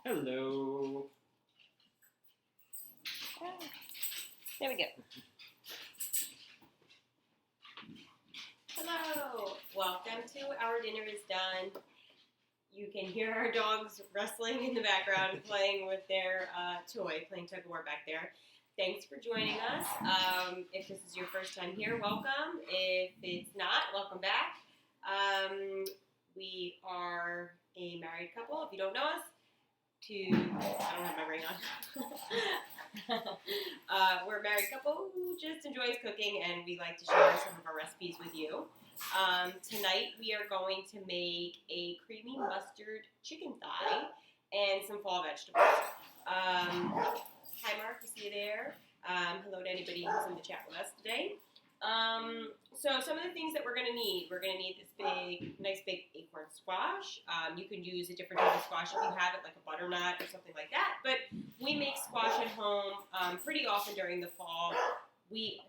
Hello. There we go. Hello. Welcome to Our Dinner is Done. You can hear our dogs wrestling in the background, playing with their toy, playing tug-of-war back there. Thanks for joining us. If this is your first time here, welcome. If it's not, welcome back. We are a married couple. If you don't know us, I don't have my ring on. We're a married couple who just enjoys cooking, and we like to share some of our recipes with you. Tonight we are going to make a creamy mustard chicken thigh and some fall vegetables. Hi Mark, we see you there. Hello to anybody who's in the chat with us today. So some of the things that we're going to need this nice big acorn squash. You can use a different type of squash if you have it, like a butternut or something like that. But we make squash at home pretty often during the fall. These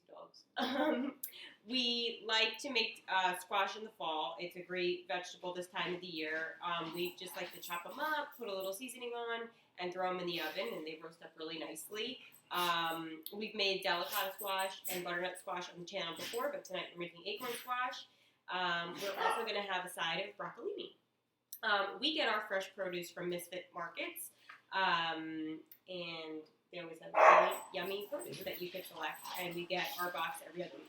dogs. We like to make squash in the fall. It's a great vegetable this time of the year. We just like to chop them up, put a little seasoning on, and throw them in the oven, and they roast up really nicely. We've made delicata squash and butternut squash on the channel before, but tonight we're making acorn squash. We're also going to have a side of broccolini. We get our fresh produce from Misfit Markets, and there was a really yummy produce that you could select, and we get our box every other week.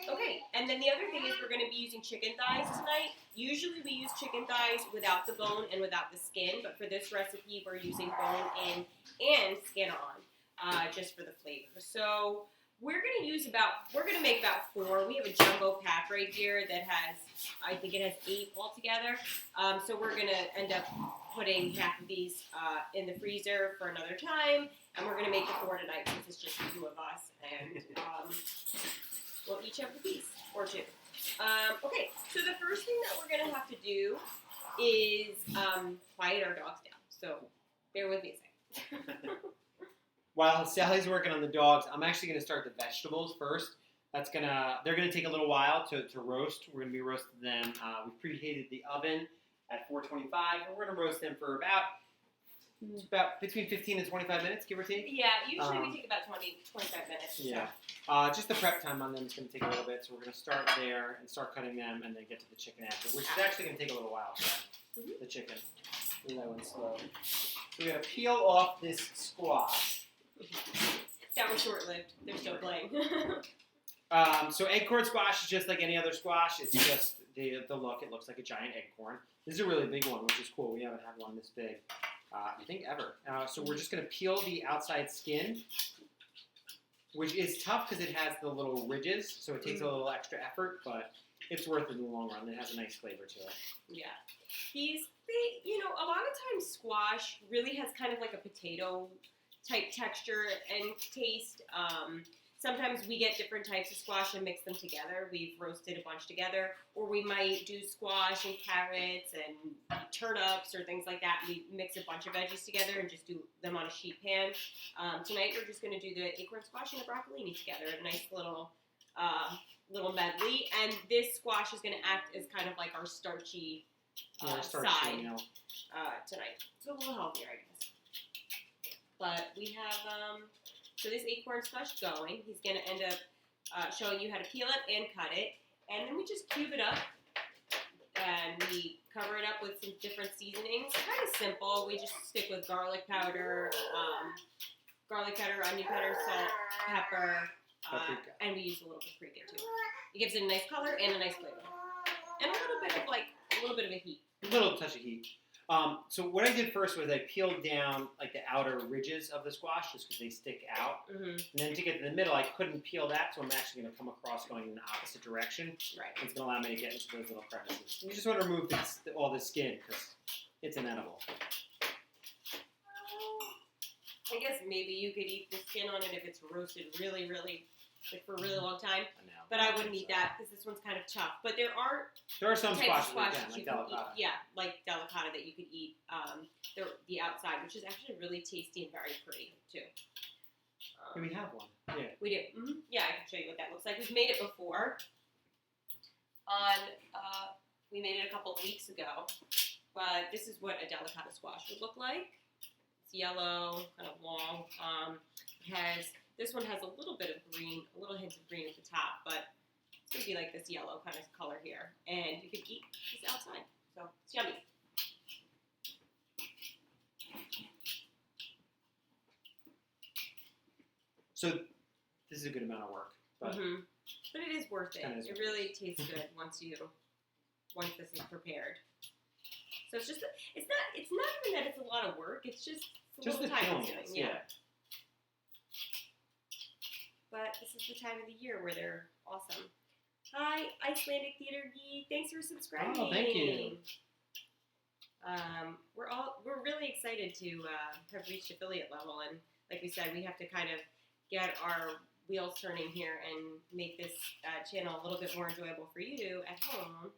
Okay, and then the other thing is we're going to be using chicken thighs tonight. Usually we use chicken thighs without the bone and without the skin, but for this recipe we're using bone in and skin on, just for the flavor. So we're going to make about 4. We have a jumbo pack right here that I think it has 8 altogether. So we're going to end up putting half of these in the freezer for another time, and we're going to make the 4 tonight since it's just the 2 of us, and we'll each have a piece or 2. Okay, so the first thing that we're going to have to do is quiet our dogs down. So bear with me a second. While Sally's working on the dogs, I'm actually going to start the vegetables first. They're gonna take a little while to roast. We're gonna be roasting them. We've preheated the oven at 425, and we're gonna roast them for about between 15 and 25 minutes, give or take. Yeah, usually we take about 25 minutes. Yeah. Just the prep time on them is going to take a little bit, so we're going to start there and start cutting them and then get to the chicken after, which is actually going to take a little while. The chicken. Low and slow. So we're going to peel off this squash. That was short-lived. They're still playing. So acorn squash is just like any other squash. It's just the look. It looks like a giant acorn. This is a really big one, which is cool. We haven't had one this big. I think ever. So we're just going to peel the outside skin, which is tough because it has the little ridges, so it takes a little extra effort, but it's worth it in the long run. It has a nice flavor to it. Yeah. A lot of times squash really has kind of like a potato type texture and taste. Sometimes we get different types of squash and mix them together. We've roasted a bunch together. Or we might do squash and carrots and turnips or things like that. We mix a bunch of veggies together and just do them on a sheet pan. Tonight we're just going to do the acorn squash and the broccolini together. A nice little medley. And this squash is going to act as kind of like our starchy side tonight. So a little healthier, I guess. But we have... So this acorn squash going, he's going to end up showing you how to peel it and cut it. And then we just cube it up. And we cover it up with some different seasonings. Kind of simple. We just stick with garlic powder, onion powder, salt, pepper. And we use a little paprika too. It gives it a nice color and a nice flavor. And a little bit of a heat. A little touch of heat. So what I did first was I peeled down like the outer ridges of the squash just because they stick out. Mm-hmm. And then to get to the middle, I couldn't peel that, so I'm actually going to come across going in the opposite direction. Right. It's going to allow me to get into those little crevices. You just want to remove all the skin because it's inedible. I guess maybe you could eat the skin on it if it's roasted really, really, like for a really long time. But I wouldn't eat that because this one's kind of tough. But there are some squashes like delicata. Yeah, like delicata that you could eat the outside, which is actually really tasty and very pretty too. We have one. Yeah. We do. Mm-hmm. Yeah, I can show you what that looks like. We've made it before. We made it a couple of weeks ago, But this is what a delicata squash would look like. It's yellow, kind of long. This one has a little bit of green, a little hint of green at the top, but it's going to be like this yellow kind of color here. And you can eat this outside. So it's yummy. So this is a good amount of work, but But it is worth it. Kinda is It worth really tastes good once this is prepared. So it's just it's not even that it's a lot of work. It's just a just the little time peeling. consuming. Yeah. But this is the time of the year where they're awesome. Hi, Icelandic Theater Geek. Thanks for subscribing. Oh, thank you. We're really excited to have reached affiliate level, and like we said, we have to kind of get our wheels turning here and make this channel a little bit more enjoyable for you at home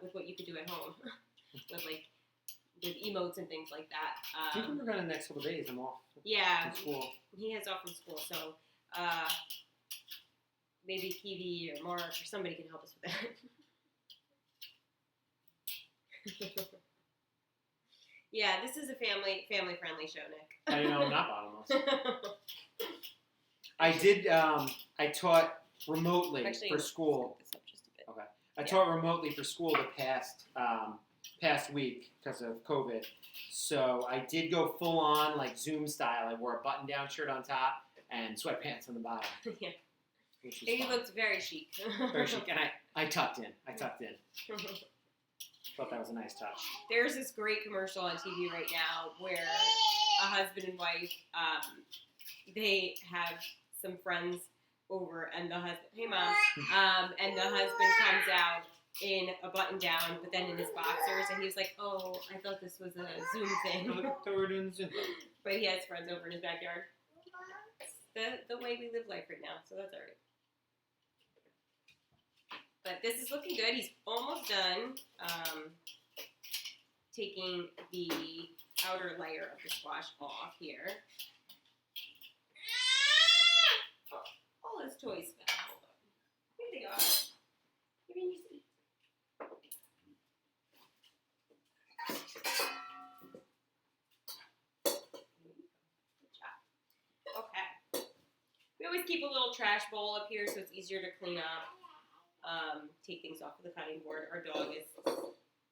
with what you could do at home with emotes and things like that. I think we're going to the next couple of days. I'm off. Yeah, From school. he has off from school, so maybe Kiwi or Mark or somebody can help us with that. Yeah, this is a family friendly show, Nick. I know I'm not bottomless. I did. I taught remotely Actually, for school. scoop this up just a bit. Okay. I taught remotely for school the past week because of COVID. So I did go full on like Zoom style. I wore a button down shirt on top and sweatpants on the bottom. Yeah. Which was He fun. looked very chic. Very chic. And I tucked in. Thought that was a nice touch. There's this great commercial on TV right now where a husband and wife, they have some friends over, and the husband, hey mom, and the husband comes out in a button down, but then in his boxers, and he was like, oh, I thought this was a Zoom thing. But he has friends over in his backyard. The way we live life right now, so that's all right. But this is looking good. He's almost done taking the outer layer of the squash off here. Oh, all his toys fell. Hold on. Here they are. Give me your seat. Good job. Okay. We always keep a little trash bowl up here so it's easier to clean up. Take things off of the cutting board. Our dog is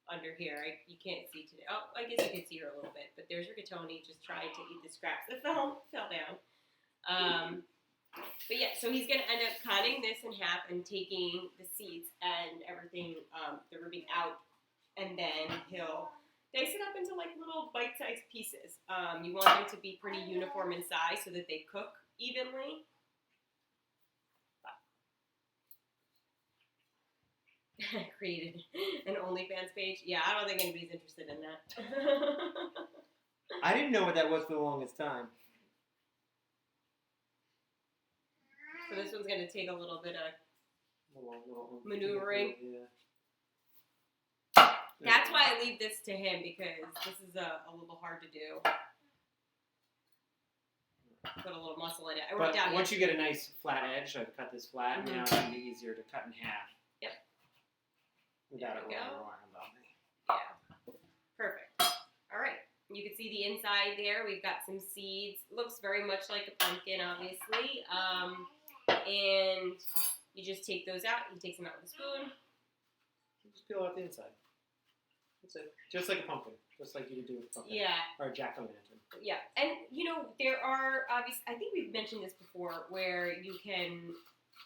under here. You can't see today. Oh, I guess you can see her a little bit. But there's Rigatoni just trying to eat the scraps that fell down. But yeah, so he's going to end up cutting this in half and taking the seeds and everything, the ruby out. And then he'll dice it up into like little bite-sized pieces. You want them to be pretty uniform in size so that they cook evenly. Created an OnlyFans page. Yeah, I don't think anybody's interested in that. I didn't know what that was for the longest time. So this one's going to take a little bit of Little maneuvering. Yeah. That's why I leave this to him, because this is a little hard to do. Put a little muscle in it. I wrote But down once you get a nice flat edge, I've cut this flat, now it's going to be easier to cut in half. Yep. Without it There we rolling go. around on me. Yeah. Perfect. All right. You can see the inside there. We've got some seeds. Looks very much like a pumpkin, obviously. And you just take those out. He takes them out with a spoon. Just peel out the inside. That's it. Just like a pumpkin. Just like you would do with a pumpkin. Yeah. Or a jack-o'-lantern. Yeah. And, there are, obviously, I think we've mentioned this before, where you can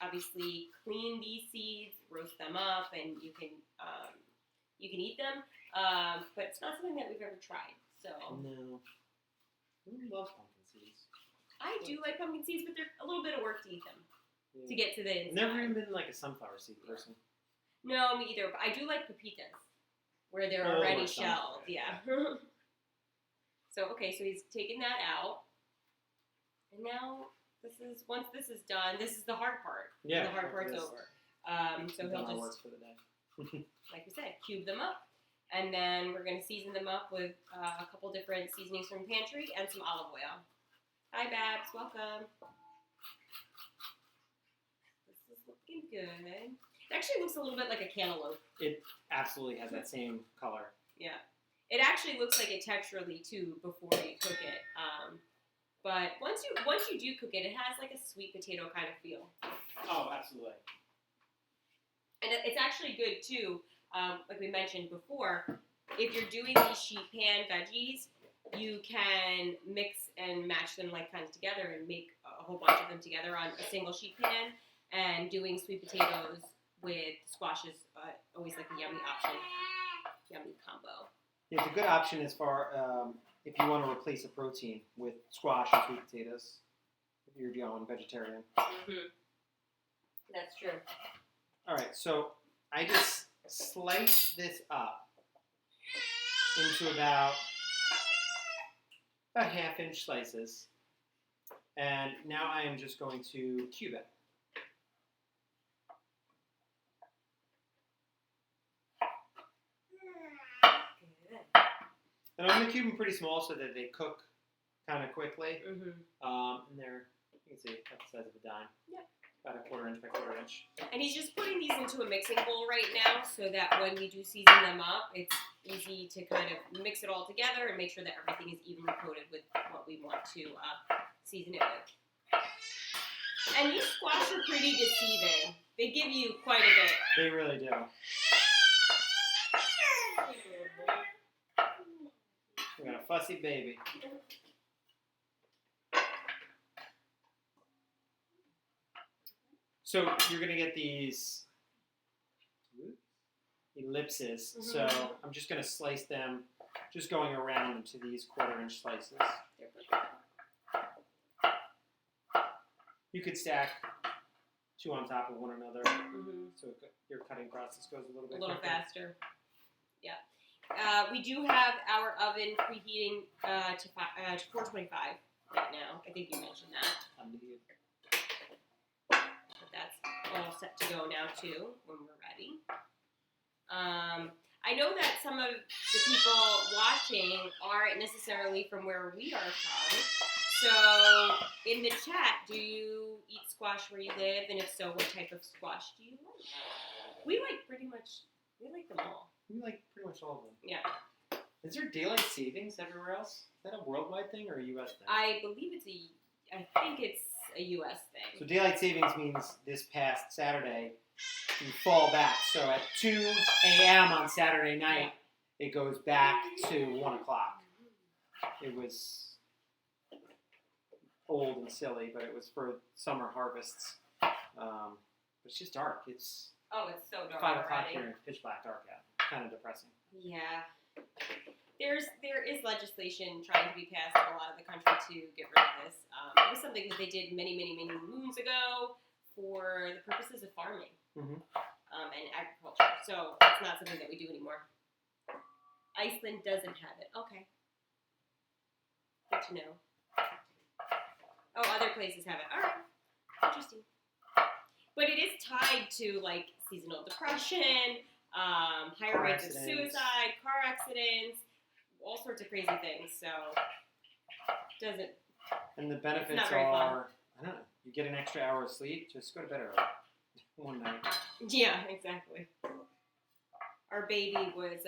obviously clean these seeds, roast them up, and you can eat them. But it's not something that we've ever tried. So No. Who loves pumpkin seeds? I do like pumpkin seeds, but they're a little bit of work to eat them Yeah. to get to the inside. Never even been like a sunflower seed person. No, me either. But I do like pepitas, where they're Oh, already or shelled. sunflower, Yeah. So okay, so he's taken that out, and now once this is done, this is the hard part. Yeah. The hard part's over. So We've done he'll our just, work for the day. like we said, cube them up. And then we're going to season them up with a couple different seasonings from the pantry and some olive oil. Hi, Babs. Welcome. This is looking good. It actually looks a little bit like a cantaloupe. It absolutely has that same color. Yeah. It actually looks like it texturally too before you cook it. But once you do cook it, it has like a sweet potato kind of feel. Oh, absolutely. And it's actually good too. Like we mentioned before, if you're doing these sheet pan veggies, you can mix and match them like kind of together and make a whole bunch of them together on a single sheet pan. And doing sweet potatoes with squash is always like a yummy option, yummy combo. It's a good option as far if you want to replace a protein with squash and sweet potatoes. If you're going vegetarian. Mm-hmm. That's true. All right, so I just sliced this up into about half-inch slices, and now I am just going to cube it. And I'm going to cube them pretty small so that they cook kind of quickly. Mm-hmm. And they're, you can see, about the size of a dime. Yep. About 1/4 inch by 1/4 inch. And he's just putting these into a mixing bowl right now so that when we do season them up, it's easy to kind of mix it all together and make sure that everything is evenly coated with what we want to season it with. And these squash are pretty deceiving. They give you quite a bit. They really do. We got a fussy baby. So you're going to get these ellipses. Mm-hmm. So I'm just going to slice them, just going around into these 1/4 inch slices. You could stack two on top of one another, so your cutting process goes a little bit quicker. faster. Yeah. We do have our oven preheating to 425 right now. I think you mentioned that. But that's all set to go now too when we're ready. I know that some of the people watching aren't necessarily from where we are from. So in the chat, do you eat squash where you live? And if so, what type of squash do you like? We like them all. We like pretty much all of them. Yeah. Is there daylight savings everywhere else? Is that a worldwide thing or a U.S. thing? I believe I think it's a U.S. thing. So daylight savings means this past Saturday, you fall back. So at 2 a.m. on Saturday night, it goes back to 1 o'clock. It was old and silly, but it was for summer harvests. But it's just dark. It's so dark 5 o'clock already. here and pitch black dark out. Kind of depressing. Yeah. There is legislation trying to be passed in a lot of the country to get rid of this. It was something that they did many, many, many moons ago for the purposes of farming and agriculture. So it's not something that we do anymore. Iceland doesn't have it. Okay. Good to know. Oh, other places have it. All right. Interesting. But it is tied to, like, seasonal depression, higher Car rates accidents. of suicide, car accidents, all sorts of crazy things. So, doesn't. And the benefits not very are, I don't know, you get an extra hour of sleep, just go to bed early. One night. Yeah, exactly. Our baby was.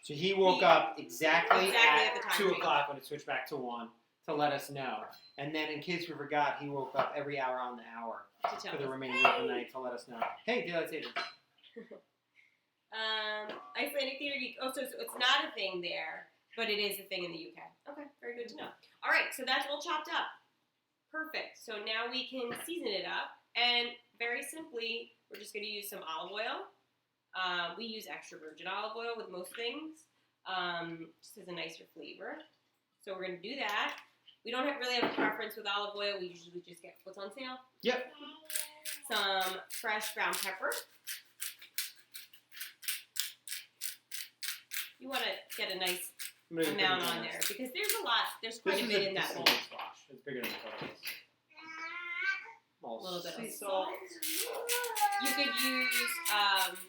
So he woke up exactly at at the time 2 change. o'clock when it switched back to 1 to let us know. And then in case we forgot, he woke up every hour on the hour To tell for the us. remainder of the night to let us know. Hey, daylight savings. Icelandic theater geek. Oh, so it's not a thing there, but it is a thing in the UK. Okay, very good to know. All right, so that's all chopped up. Perfect. So now we can season it up, and very simply, we're just going to use some olive oil. We use extra virgin olive oil with most things, just as a nicer flavor. So we're going to do that. We don't really have a preference with olive oil. We usually just get what's on sale. Yep. Some fresh ground pepper. You want to get a nice amount on there because there's a lot. There's quite a bit in that bowl. Squash. It's bigger than the photos. A little bit sea of salt. You could use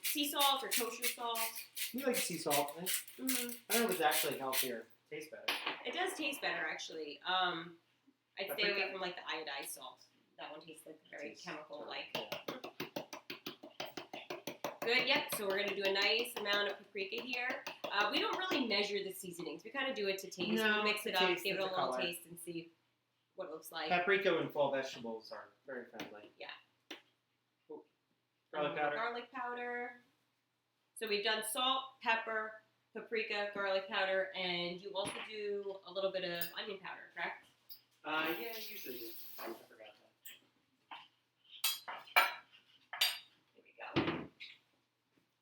sea salt or kosher salt. We like sea salt. I don't know if it's actually healthier. Tastes better. It does taste better, actually. I'd stay away from like the iodized salt. That one tastes like very chemical-like. Good. Yep. So we're gonna do a nice amount of paprika here. We don't really measure the seasonings. We kind of do it to taste. No, we mix it to up, taste, give it a it's a little color. taste, and see what it looks like. Paprika and fall vegetables are very friendly. Yeah. Ooh. Garlic powder. Garlic powder. So we've done salt, pepper, paprika, garlic powder, and you also do a little bit of onion powder, correct? Yeah, I usually do. I forgot that. There we go.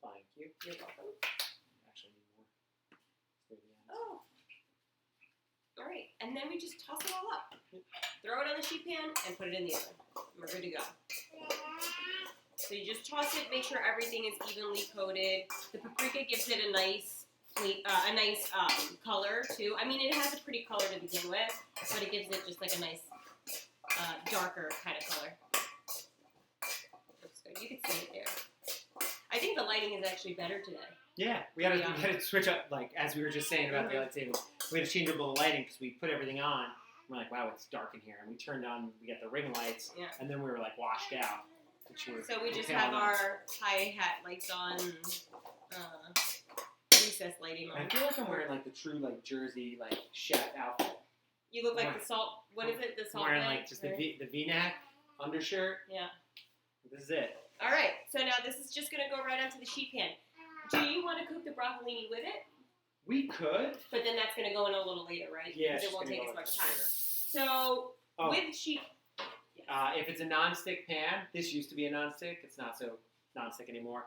Thank you. You're welcome. Actually need more. Oh. All right, and then we just toss it all up. Throw it on the sheet pan and put it in the oven. And we're good to go. So you just toss it, make sure everything is evenly coated. The paprika gives it a nice color too. I mean, it has a pretty color to begin with, but it gives it just like a nice darker kind of color. Looks good. You can see it there. I think the lighting is actually better today. Yeah, we had to switch up, like, as we were just saying about the lightsaber. We had to change up the lighting because we put everything on. We're like, wow, it's dark in here. And we turned on, we got the ring lights, and then we were, like, washed out. So we just have our hi-hat lights on, recess lighting on. I feel like I'm wearing, like, the true, like, Jersey, like, chef outfit. You look like the salt, what is it, the salt I'm wearing, bag, like, just the V-neck undershirt. Yeah. This is it. All right, so now this is just going to go right onto the sheet pan. Do you want to cook the broccolini with it? We could. But then that's going to go in a little later, right? Yeah, because it won't take as much time. Later. So with sheet, if it's a non-stick pan, this used to be a non-stick. It's not so non-stick anymore.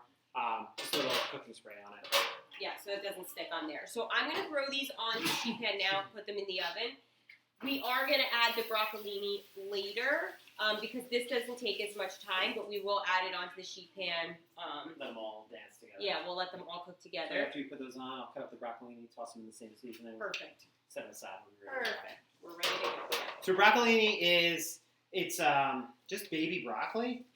Just a little cooking spray on it. Yeah, so it doesn't stick on there. So I'm going to throw these on the sheet pan now and put them in the oven. We are going to add the broccolini later because this doesn't take as much time, but we will add it onto the sheet pan. Let them all dance together. Yeah, we'll let them all cook So together. after you put those on, I'll cut up the broccolini, toss them in the same seasoning. Perfect. Set them aside when we're ready. Perfect. We're ready to go. So broccolini it's just baby broccoli.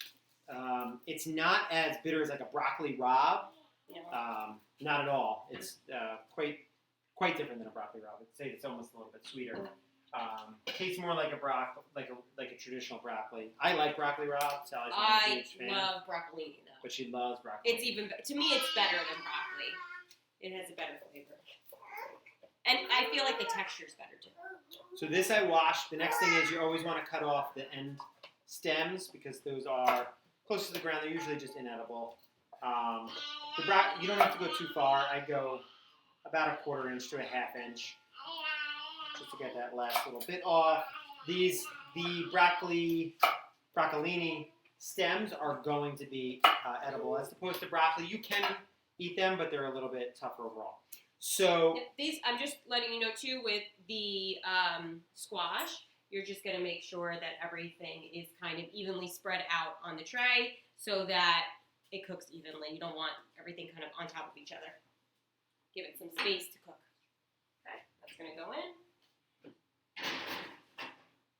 It's not as bitter as like a broccoli rabe. Yeah. Not at all. It's quite different than a broccoli rabe. I'd say it's almost a little bit sweeter. Tastes more like a traditional broccoli. I like broccoli rabe. Sally's not a I huge fan, love broccolini though. but she loves broccoli. It's even to me it's better than broccoli. It has a better flavor. And I feel like the texture is better too. So this I washed. The next thing is you always want to cut off the end stems because those are close to the ground. They're usually just inedible. You don't have to go too far. I go about 1/4 inch to a 1/2 inch just to get that last little bit off. The broccolini stems are going to be edible as opposed to broccoli. You can eat them, but they're a little bit tougher overall. So these, I'm just letting you know too, with the squash, you're just going to make sure that everything is kind of evenly spread out on the tray so that it cooks evenly. You don't want everything kind of on top of each other. Give it some space to cook. Okay, that's going to go in.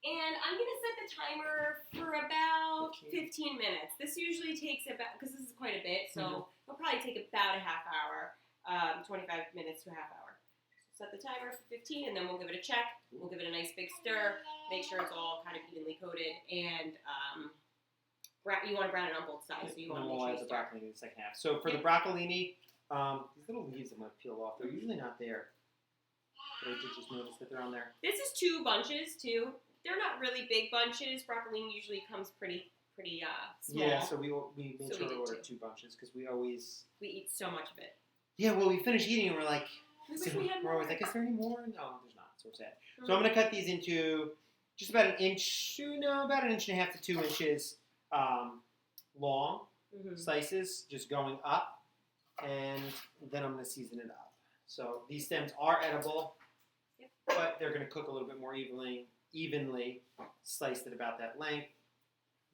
And I'm going to set the timer for about 15 minutes. This usually takes about, because this is quite a bit, so it'll probably take about a 1/2 hour. 25 minutes to a 1/2 hour. So set the timer for 15 and then we'll give it a check. We'll give it a nice big stir. Make sure it's all kind of evenly coated. And you want to brown it on both sides. So you want to make sure the broccolini in the second half. So for the broccolini, these little leaves I'm going to peel off. They're usually not there. Or did you just notice that they're on there? This is 2 bunches too. They're not really big bunches. Broccolini usually comes pretty small. Yeah, so we made So sure we to did order 2 too. bunches because we always... We eat so much of it. Yeah, well, we finished eating and we're like... We wish we had more. We're always like, is there any more? No, there's not. So we're sad. So I'm going to cut these into just about an inch, about 1.5 inches to 2 inches long slices, just going up, and then I'm going to season it up. So these stems are edible, but they're going to cook a little bit more evenly, sliced at about that length.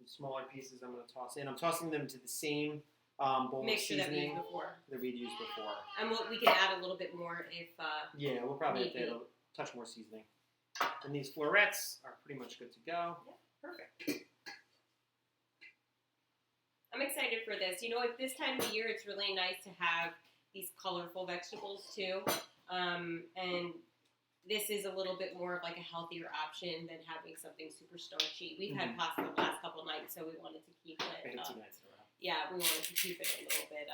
The smaller pieces I'm going to toss in. I'm tossing them to the same bowl Make of sure that we seasoning used before. that we'd used before. And we can add a little bit more if... Yeah, we'll probably have to add a touch more seasoning. And these florets are pretty much good to go. Yeah, perfect. I'm excited for this. You know, at this time of year, it's really nice to have these colorful vegetables too. And this is a little bit more of like a healthier option than having something super starchy. We've had pasta the last couple nights, so we wanted to keep it. I had 2 nights in a row. Yeah, we wanted to keep it a little bit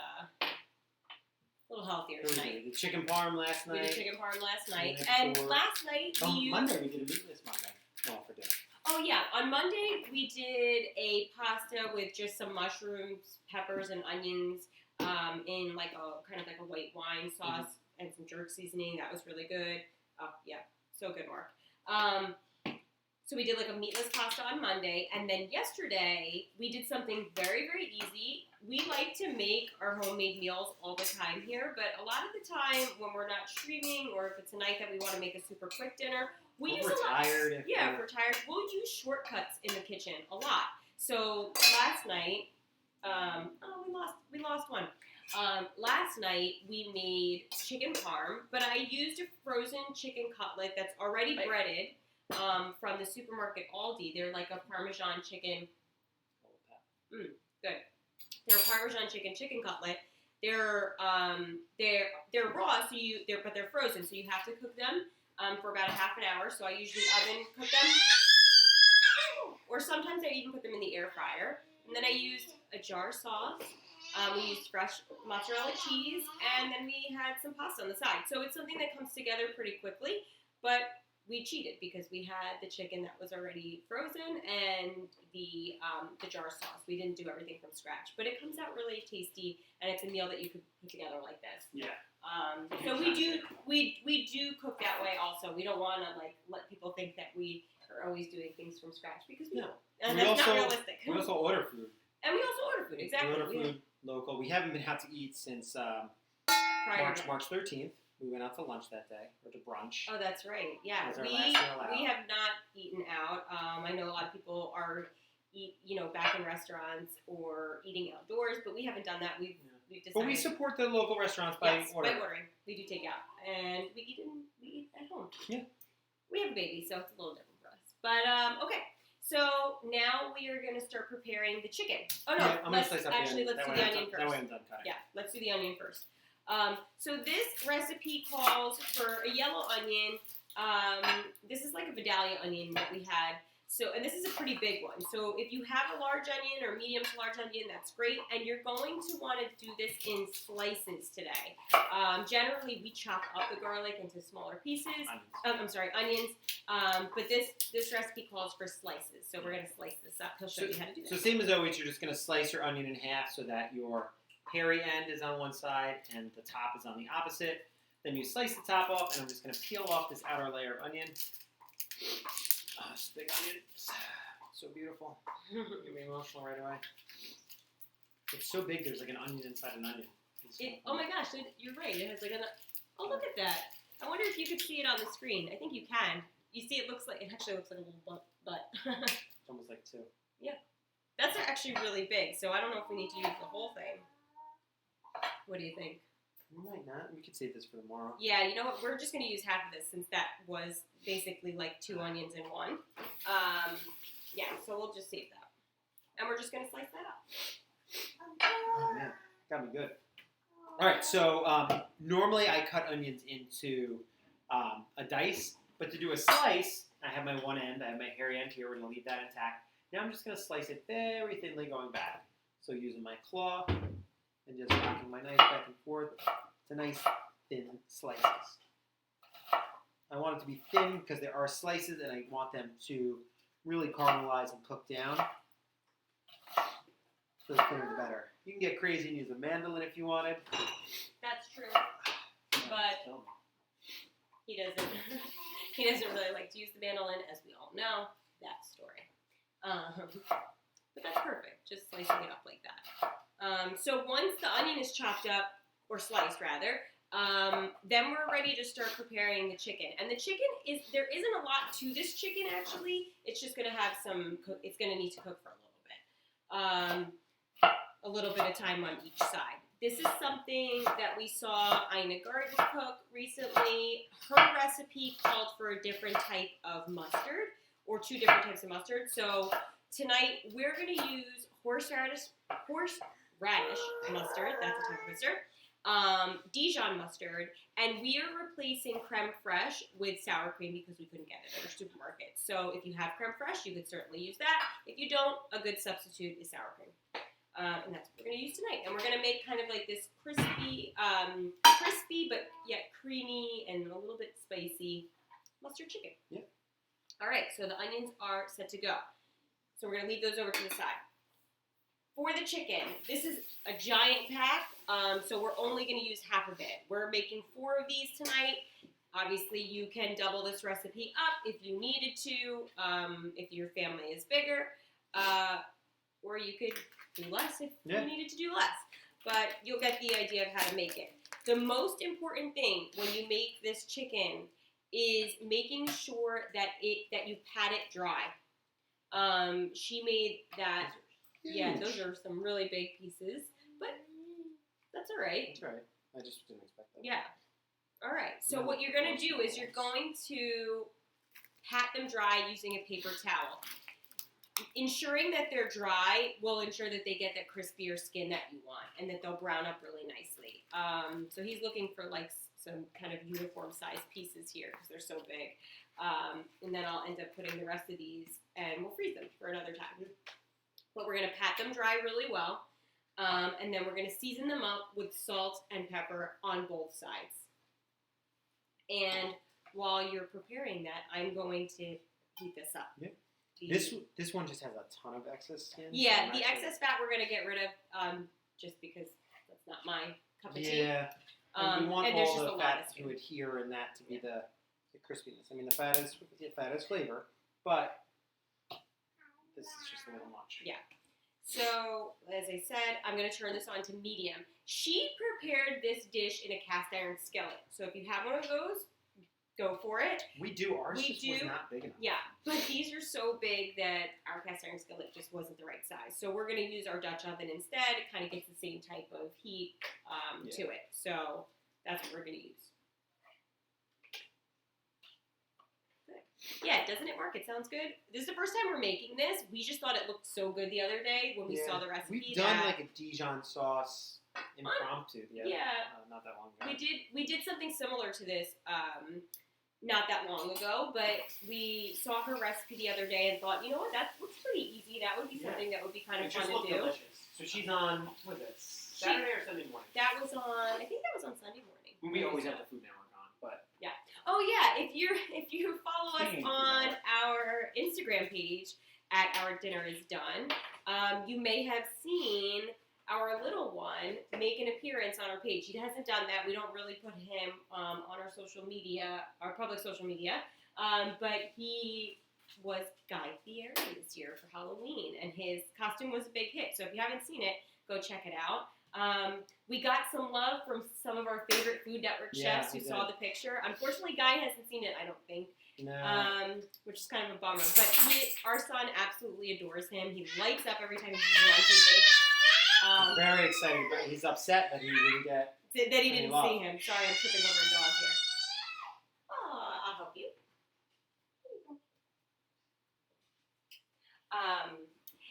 A little healthier What did we tonight. do? The chicken parm last We night. did chicken parm last night. night And before. last night we used... Monday we did a meatless Monday. Well, for dinner. Oh, yeah. On Monday, we did a pasta with just some mushrooms, peppers, and onions in like a kind of like a white wine sauce and some jerk seasoning. That was really good. Oh, yeah. So good, Mark. So we did like a meatless pasta on Monday. And then yesterday, we did something very, very easy. We like to make our homemade meals all the time here. But a lot of the time when we're not streaming or if it's a night that we want to make a super quick dinner, we use a lot. Tired. Yeah, if we're tired, we'll use shortcuts in the kitchen a lot. So last night, we lost one. Last night we made chicken parm, but I used a frozen chicken cutlet that's already breaded from the supermarket Aldi. They're like a Parmesan chicken. Good. They're a Parmesan chicken cutlet. They're raw, but they're frozen, so you have to cook them. For about a half an hour, so I usually oven cook them, or sometimes I even put them in the air fryer. And then I used a jar sauce. We used fresh mozzarella cheese, and then we had some pasta on the side. So it's something that comes together pretty quickly, but we cheated because we had the chicken that was already frozen and the jar sauce. We didn't do everything from scratch, but it comes out really tasty, and it's a meal that you could put together like this. Yeah. So we do cook that way also. We don't want to like let people think that we are always doing things from scratch because we don't. And that's not realistic. We also order food. And we also order food, exactly. We order food local. We haven't been out to eat since March 13th. We went out to lunch that day, or to brunch. Oh, that's right. Yeah, That was our last meal out. we have not eaten out. I know a lot of people are back in restaurants or eating outdoors, but we haven't done that. We've decided. But we support the local restaurants by ordering. By ordering. We do take out, and we eat at home. Yeah. We have a baby, so it's a little different for us. But okay. So now we are going to start preparing the chicken. Oh no, let's do the onion first. That way I'm done cutting. Yeah, let's do the onion first. So this recipe calls for a yellow onion. This is like a Vidalia onion that we had. So, and this is a pretty big one. So if you have a large onion or medium to large onion, that's great. And you're going to want to do this in slices today. Generally, we chop up the garlic into smaller pieces. Onions. But this recipe calls for slices. So we're going to slice this up. He'll show you how to do that. So same as always, you're just going to slice your onion in half so that your hairy end is on one side and the top is on the opposite. Then you slice the top off, and I'm just going to peel off this outer layer of onion. Oh, this big onion. So beautiful. Get me emotional right away. It's so big, there's like an onion inside an onion. Oh my gosh, you're right. It has like oh, look at that. I wonder if you could see it on the screen. I think you can. You see it actually looks like a little butt. It's almost like two. Yeah. That's actually really big, so I don't know if we need to use the whole thing. What do you think? We might not. We could save this for tomorrow. Yeah, you know what? We're just going to use half of this since that was basically like 2 onions in one. Yeah, so we'll just save that. And we're just going to slice that up. Oh, man. Got me good. All right, so normally I cut onions into a dice, but to do a slice, I have my one end, I have my hairy end here, we're going to leave that intact. Now I'm just going to slice it very thinly going back. So using my claw and just rocking my knife back and forth to nice thin slices. I want it to be thin because there are slices and I want them to really caramelize and cook down. So the thinner the better. You can get crazy and use a mandolin if you wanted. That's true. But he doesn't. He doesn't really like to use the mandolin, as we all know. That story. But that's perfect. Just slicing it up like that. So once the onion is chopped up, or sliced rather, then we're ready to start preparing the chicken. And the chicken there isn't a lot to this chicken actually. It's just going to have it's going to need to cook for a little bit of time on each side. This is something that we saw Ina Garten cook recently. Her recipe called for a different type of mustard, or 2 different types of mustard. So tonight we're going to use horseradish mustard, that's a type of mustard, Dijon mustard, and we are replacing creme fraiche with sour cream because we couldn't get it at our supermarket. So if you have creme fraiche, you could certainly use that. If you don't, a good substitute is sour cream. And that's what we're going to use tonight. And we're going to make kind of like this crispy but yet creamy and a little bit spicy mustard chicken. Yeah. All right, so the onions are set to go. So we're going to leave those over to the side. For the chicken, this is a giant pack, so we're only going to use half of it. We're making 4 of these tonight. Obviously, you can double this recipe up if you needed to, if your family is bigger, or you could do less if you needed to do less. But you'll get the idea of how to make it. The most important thing when you make this chicken is making sure that you pat it dry. She made that. Yeah, those are some really big pieces, but that's all right. That's right. I just didn't expect that. Yeah. All right. So what you're going to do is you're going to pat them dry using a paper towel. Ensuring that they're dry will ensure that they get that crispier skin that you want and that they'll brown up really nicely. So he's looking for like some kind of uniform size pieces here because they're so big. And then I'll end up putting the rest of these and we'll freeze them for another time. But we're going to pat them dry really well. And then we're going to season them up with salt and pepper on both sides. And while you're preparing that, I'm going to heat this up. Yeah. This one just has a ton of excess skin. Yeah, the excess fat we're going to get rid of just because that's not my cup of tea. Yeah. And we want and all the fat to adhere in that to be the crispiness. I mean, the fat is flavor, but this is just a little much. Yeah. So, as I said, I'm going to turn this on to medium. She prepared this dish in a cast iron skillet. So if you have one of those, go for it. We do. Ours was not big enough. Yeah, but these are so big that our cast iron skillet just wasn't the right size. So we're going to use our Dutch oven instead. It kind of gets the same type of heat to it. So that's what we're going to use. Yeah, doesn't it work? It sounds good. This is the first time we're making this. We just thought it looked so good the other day when we saw the recipe. We've done like a Dijon sauce impromptu. Not that long ago. We did something similar to this not that long ago, but we saw her recipe the other day and thought, you know what, that looks pretty easy. That would be something that would be kind of fun to do. Delicious. So she's on, what is it, Saturday or Sunday morning? That was on, I think that was on Sunday morning. We always have the Food Network on, but. Yeah. Oh yeah, if you follow us on our Instagram page at OurDinnerisDunn, you may have seen our little one make an appearance on our page. He hasn't done that. We don't really put him on our social media, our public social media, but he was Guy Fieri this year for Halloween, and his costume was a big hit. So if you haven't seen it, go check it out. We got some love from some of our favorite Food Network chefs who saw the picture. Unfortunately, Guy hasn't seen it, I don't think, which is kind of a bummer. But our son absolutely adores him. He lights up every time he sees him on TV. Very excited, but he's upset that he didn't get that he didn't see him. Sorry, I'm tripping over a dog here. I'll help you.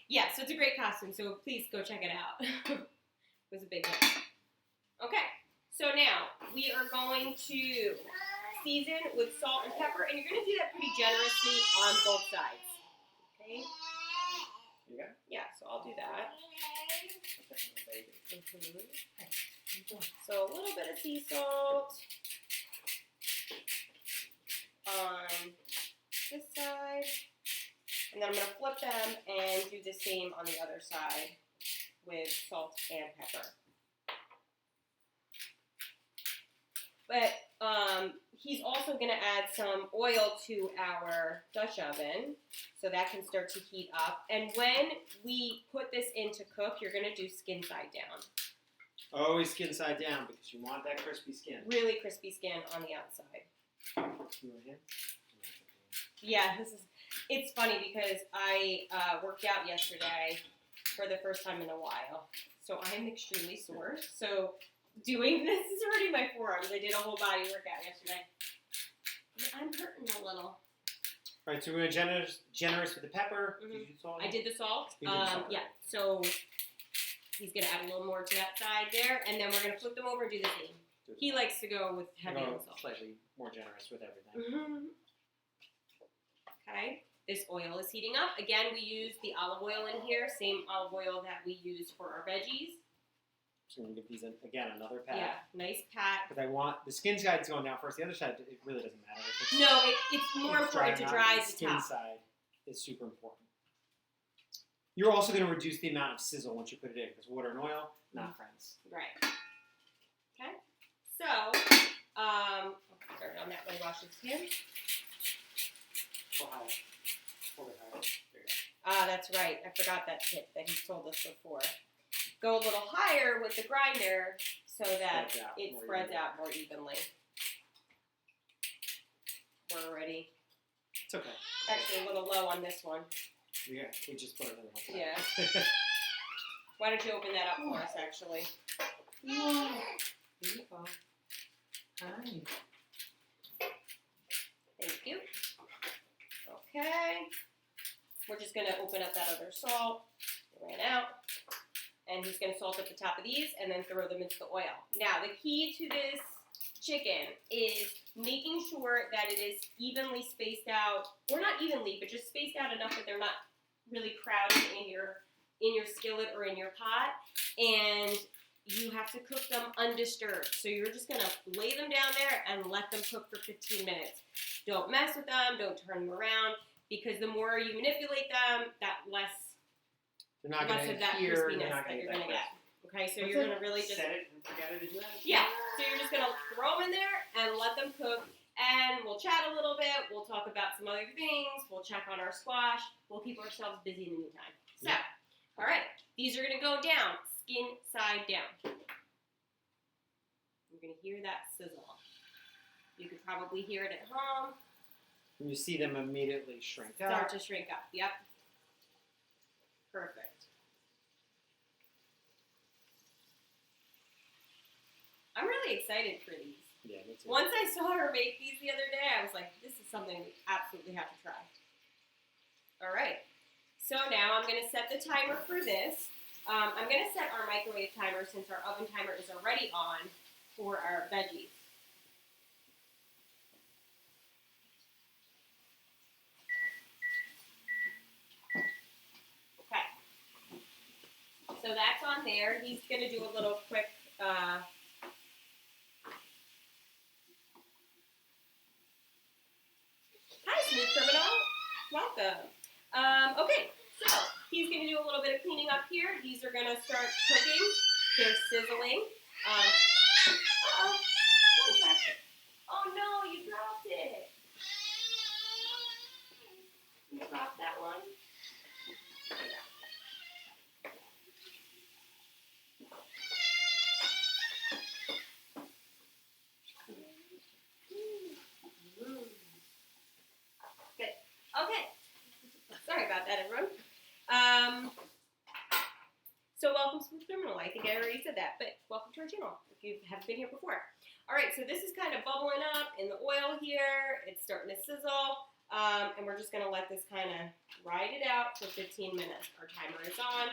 Yeah, so it's a great costume, so please go check it out. It was a big hit. Okay, so now we are going to season with salt and pepper, and you're going to do that pretty generously on both sides. Okay? You got it? Yeah, so I'll do that. So a little bit of sea salt on this side, and then I'm going to flip them and do the same on the other side with salt and pepper. But he's also going to add some oil to our Dutch oven so that can start to heat up. And when we put this in to cook, you're going to do skin side down. Always skin side down because you want that crispy skin. Really crispy skin on the outside. You want him? Yeah, it's funny because I worked out yesterday for the first time in a while. So I'm extremely sore. So doing this is hurting my forearms. I did a whole body workout yesterday. I'm hurting a little. All right, so we're generous with the pepper. Mm-hmm. Did you do salt? I did the salt. You did the salt. Yeah, so he's going to add a little more to that side there, and then we're going to flip them over and do the same. He likes to go with heavy on salt. Slightly more generous with everything. Mm-hmm. Okay. This oil is heating up. Again, we use the olive oil in here, same olive oil that we use for our veggies. So we're going to give these, again, another pat. Yeah, nice pat. Because I want, the skin side's going down first. The other side, it really doesn't matter. If it's, No, it's more important to dry the the skin top. side is super important. You're also going to reduce the amount of sizzle once you put it in, because water and oil, not friends. Right. Okay. So, sorry, on that way, wash his hands. Go higher. Hold it higher. There you go. Ah, that's right. I forgot that tip that he told us before. Go a little higher with the grinder so that it spreads out more evenly. We're already It's okay. actually a little low on this one. Yeah, we just put it in the whole Yeah. Why don't you open that up for us, actually? Here you go. Hi. Thank you. Okay. We're just going to open up that other salt. It ran out. And he's going to salt up the top of these and then throw them into the oil. Now, the key to this chicken is making sure that it is evenly spaced out, or not evenly, but just spaced out enough that they're not really crowded in your skillet or in your pot. And you have to cook them undisturbed. So you're just going to lay them down there and let them cook for 15 minutes. Don't mess with them. Don't turn them around. Because the more you manipulate them, that less They're not going to of that adhere. crispiness that you're going to get. Okay, so you're going to really just... Set it and forget it, isn't it? Yeah, so you're just going to throw them in there and let them cook. And we'll chat a little bit. We'll talk about some other things. We'll check on our squash. We'll keep ourselves busy in the meantime. So, all right, these are going to go down, skin side down. You're going to hear that sizzle. You could probably hear it at home. And you see them immediately shrink up. Start to shrink up. Yep. Perfect. I'm really excited for these. Yeah, me too. Once I saw her make these the other day, I was like, this is something we absolutely have to try. All right. So now I'm going to set the timer for this. I'm going to set our microwave timer since our oven timer is already on for our veggies. Okay. So that's on there. He's going to do a little quick... Hi, Smooth Criminal. Welcome. Okay, so he's going to do a little bit of cleaning up here. These are going to start cooking. They're sizzling. Uh-oh. What is that? Oh, no, you dropped it. You dropped that one. Okay. Sorry about that, everyone. So welcome to Smooth Criminal. I think I already said that, but welcome to our channel if you haven't been here before. All right, so this is kind of bubbling up in the oil here. It's starting to sizzle, and we're just going to let this kind of ride it out for 15 minutes. Our timer is on.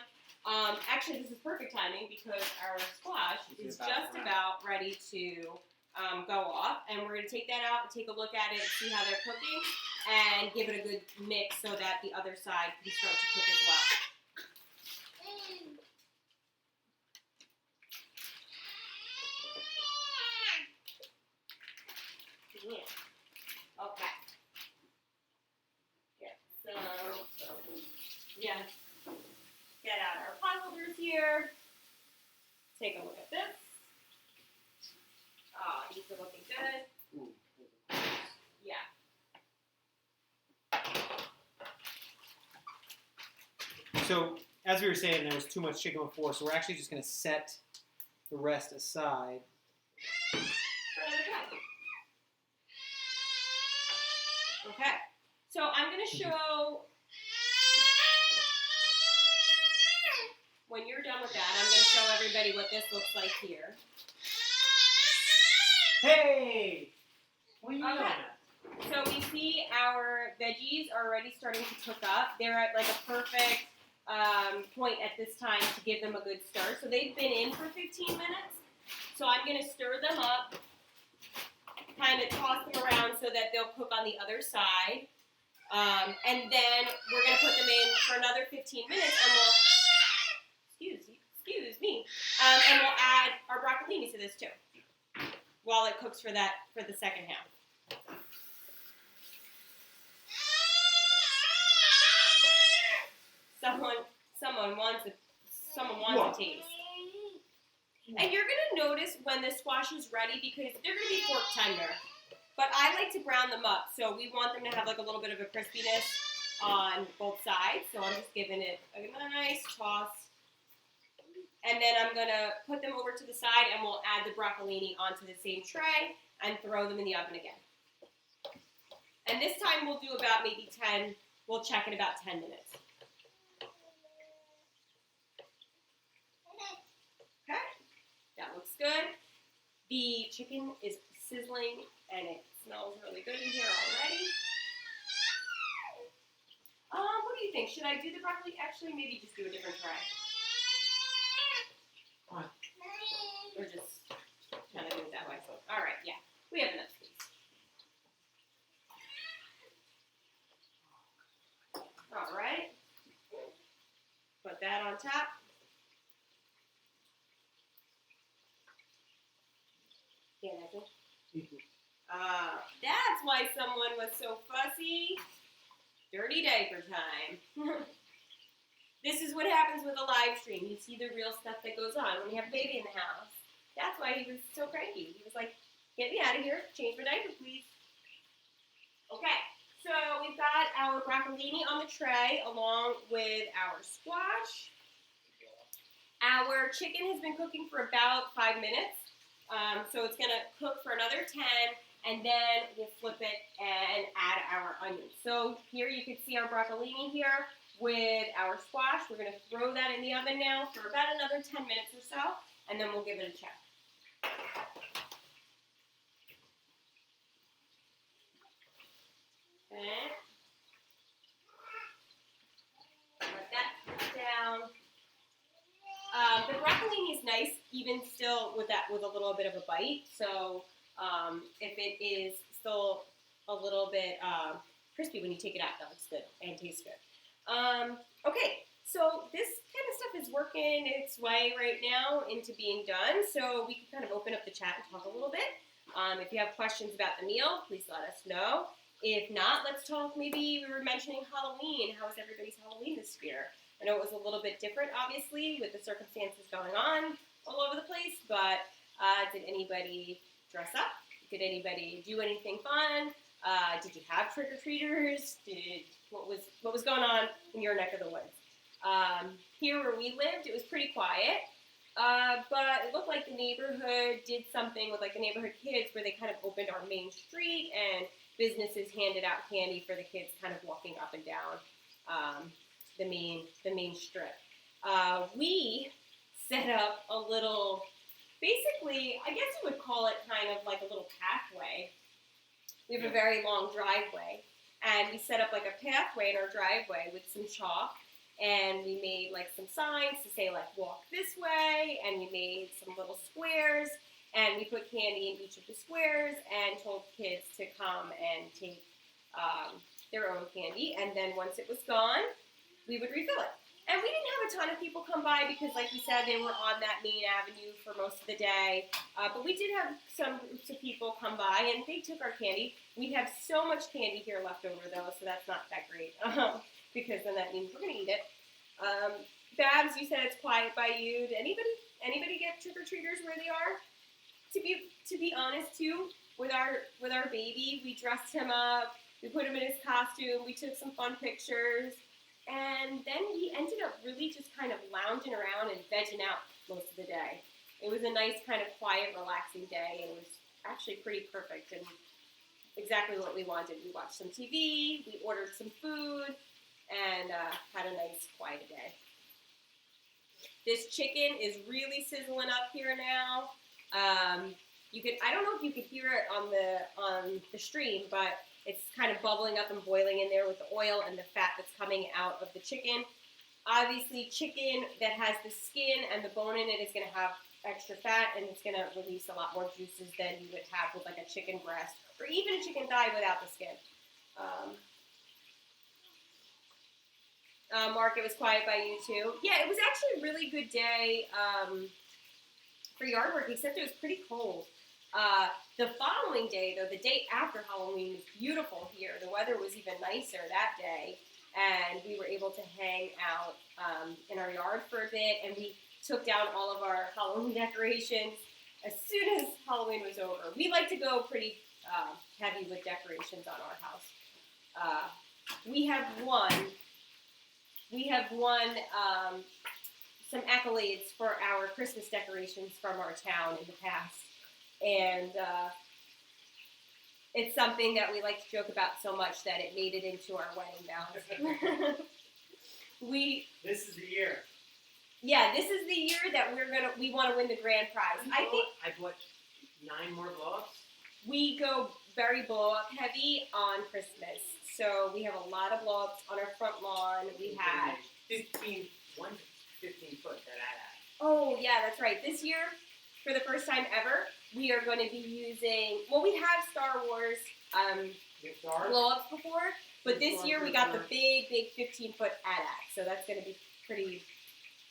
Actually, this is perfect timing because our squash is just about ready to go off, and we're going to take that out and take a look at it, see how they're cooking, and give it a good mix so that the other side can start to cook as well. Yeah. Okay. Get some, yes. Get out our pot holders here. Take a look at this. Oh, these are looking good. Ooh. Yeah. So, as we were saying, there was too much chicken before, so we're actually just going to set the rest aside. For another time. Okay. So I'm going to show, when you're done with that, I'm going to show everybody what this looks like here. Hey! What are you Okay. doing? So we see our veggies are already starting to cook up. They're at like a perfect point at this time to give them a good start. So they've been in for 15 minutes. So I'm going to stir them up, kind of toss them around so that they'll cook on the other side. And then we're gonna put them in for another 15 minutes, and we'll excuse me, and we'll add our broccolini to this too, while it cooks for the second half. Someone wants a taste. And you're gonna notice when the squash is ready because they're gonna be fork tender. But I like to brown them up, so we want them to have like a little bit of a crispiness on both sides. So I'm just giving it a nice toss. And then I'm gonna put them over to the side and we'll add the broccolini onto the same tray and throw them in the oven again. And this time we'll do about maybe 10, we'll check in about 10 minutes. Okay, that looks good. The chicken is sizzling and it smells really good in here already. What do you think? Should I do the broccoli? Actually, maybe just do a different tray. What? Or just kind of do it that way. All right, yeah, we have enough space. All right, put that on top. Yeah, that's it. That's why someone was so fussy. Dirty diaper time. This is what happens with a live stream. You see the real stuff that goes on when you have a baby in the house. That's why he was so cranky. He was like, get me out of here. Change my diaper, please. Okay, so we've got our broccolini on the tray along with our squash. Our chicken has been cooking for about 5 minutes. So it's going to cook for another 10, and then we'll flip it and add our onions. So here you can see our broccolini here with our squash. We're going to throw that in the oven now for about another 10 minutes or so, and then we'll give it a check. Okay. Let that cook down. The broccolini is nice, even still with a little bit of a bite. So if it is still a little bit crispy when you take it out, that looks good and tastes good. Okay, so this kind of stuff is working its way right now into being done. So we can kind of open up the chat and talk a little bit. If you have questions about the meal, please let us know. If not, let's talk. Maybe we were mentioning Halloween. How was everybody's Halloween this year? I know it was a little bit different, obviously, with the circumstances going on all over the place, but did anybody dress up? Did anybody do anything fun? Did you have trick-or-treaters? What was going on in your neck of the woods? Here where we lived, it was pretty quiet, but it looked like the neighborhood did something with like the neighborhood kids where they kind of opened our main street and businesses handed out candy for the kids kind of walking up and down the main strip. We set up a little, basically, I guess you would call it kind of like a little pathway. We have a very long driveway, and we set up like a pathway in our driveway with some chalk, and we made like some signs to say like walk this way, and we made some little squares, and we put candy in each of the squares and told kids to come and take their own candy, and then once it was gone, we would refill it. And we didn't have a ton of people come by because, like we said, they were on that main avenue for most of the day. But we did have some groups of people come by, and they took our candy. We have so much candy here left over, though, so that's not that great because then that means we're going to eat it. Babs, you said it's quiet by you. Did anybody get trick-or-treaters where they are? To be honest, too, with our baby, we dressed him up. We put him in his costume. We took some fun pictures. And then he ended up really just kind of lounging around and vegging out most of the day. It was a nice kind of quiet, relaxing day, and it was actually pretty perfect and exactly what we wanted. We watched some TV, we ordered some food, and had a nice, quiet day. This chicken is really sizzling up here now. I don't know if you could hear it on the stream, but it's kind of bubbling up and boiling in there with the oil and the fat that's coming out of the chicken. Obviously, chicken that has the skin and the bone in it is going to have extra fat, and it's going to release a lot more juices than you would have with like a chicken breast or even a chicken thigh without the skin. Mark, it was quiet by you too. Yeah, it was actually a really good day for yard work, except it was pretty cold. The following day, though, the day after Halloween was beautiful here. The weather was even nicer that day, and we were able to hang out in our yard for a bit, and we took down all of our Halloween decorations as soon as Halloween was over. We like to go pretty heavy with decorations on our house. We have won some accolades for our Christmas decorations from our town in the past. And it's something that we like to joke about so much that it made it into our wedding vows. This is the year. Yeah, this is the year that we want to win the grand prize. I think I bought 9 more blow-ups. we go very blow-up heavy on Christmas. So we have a lot of blow-ups on our front lawn. We had 15 foot that I had. Oh, yeah, that's right. This year, for the first time ever, we are going to be using, well, we have Star Wars blow-ups before, but this year we got the big 15-foot AT-AT, so that's going to be pretty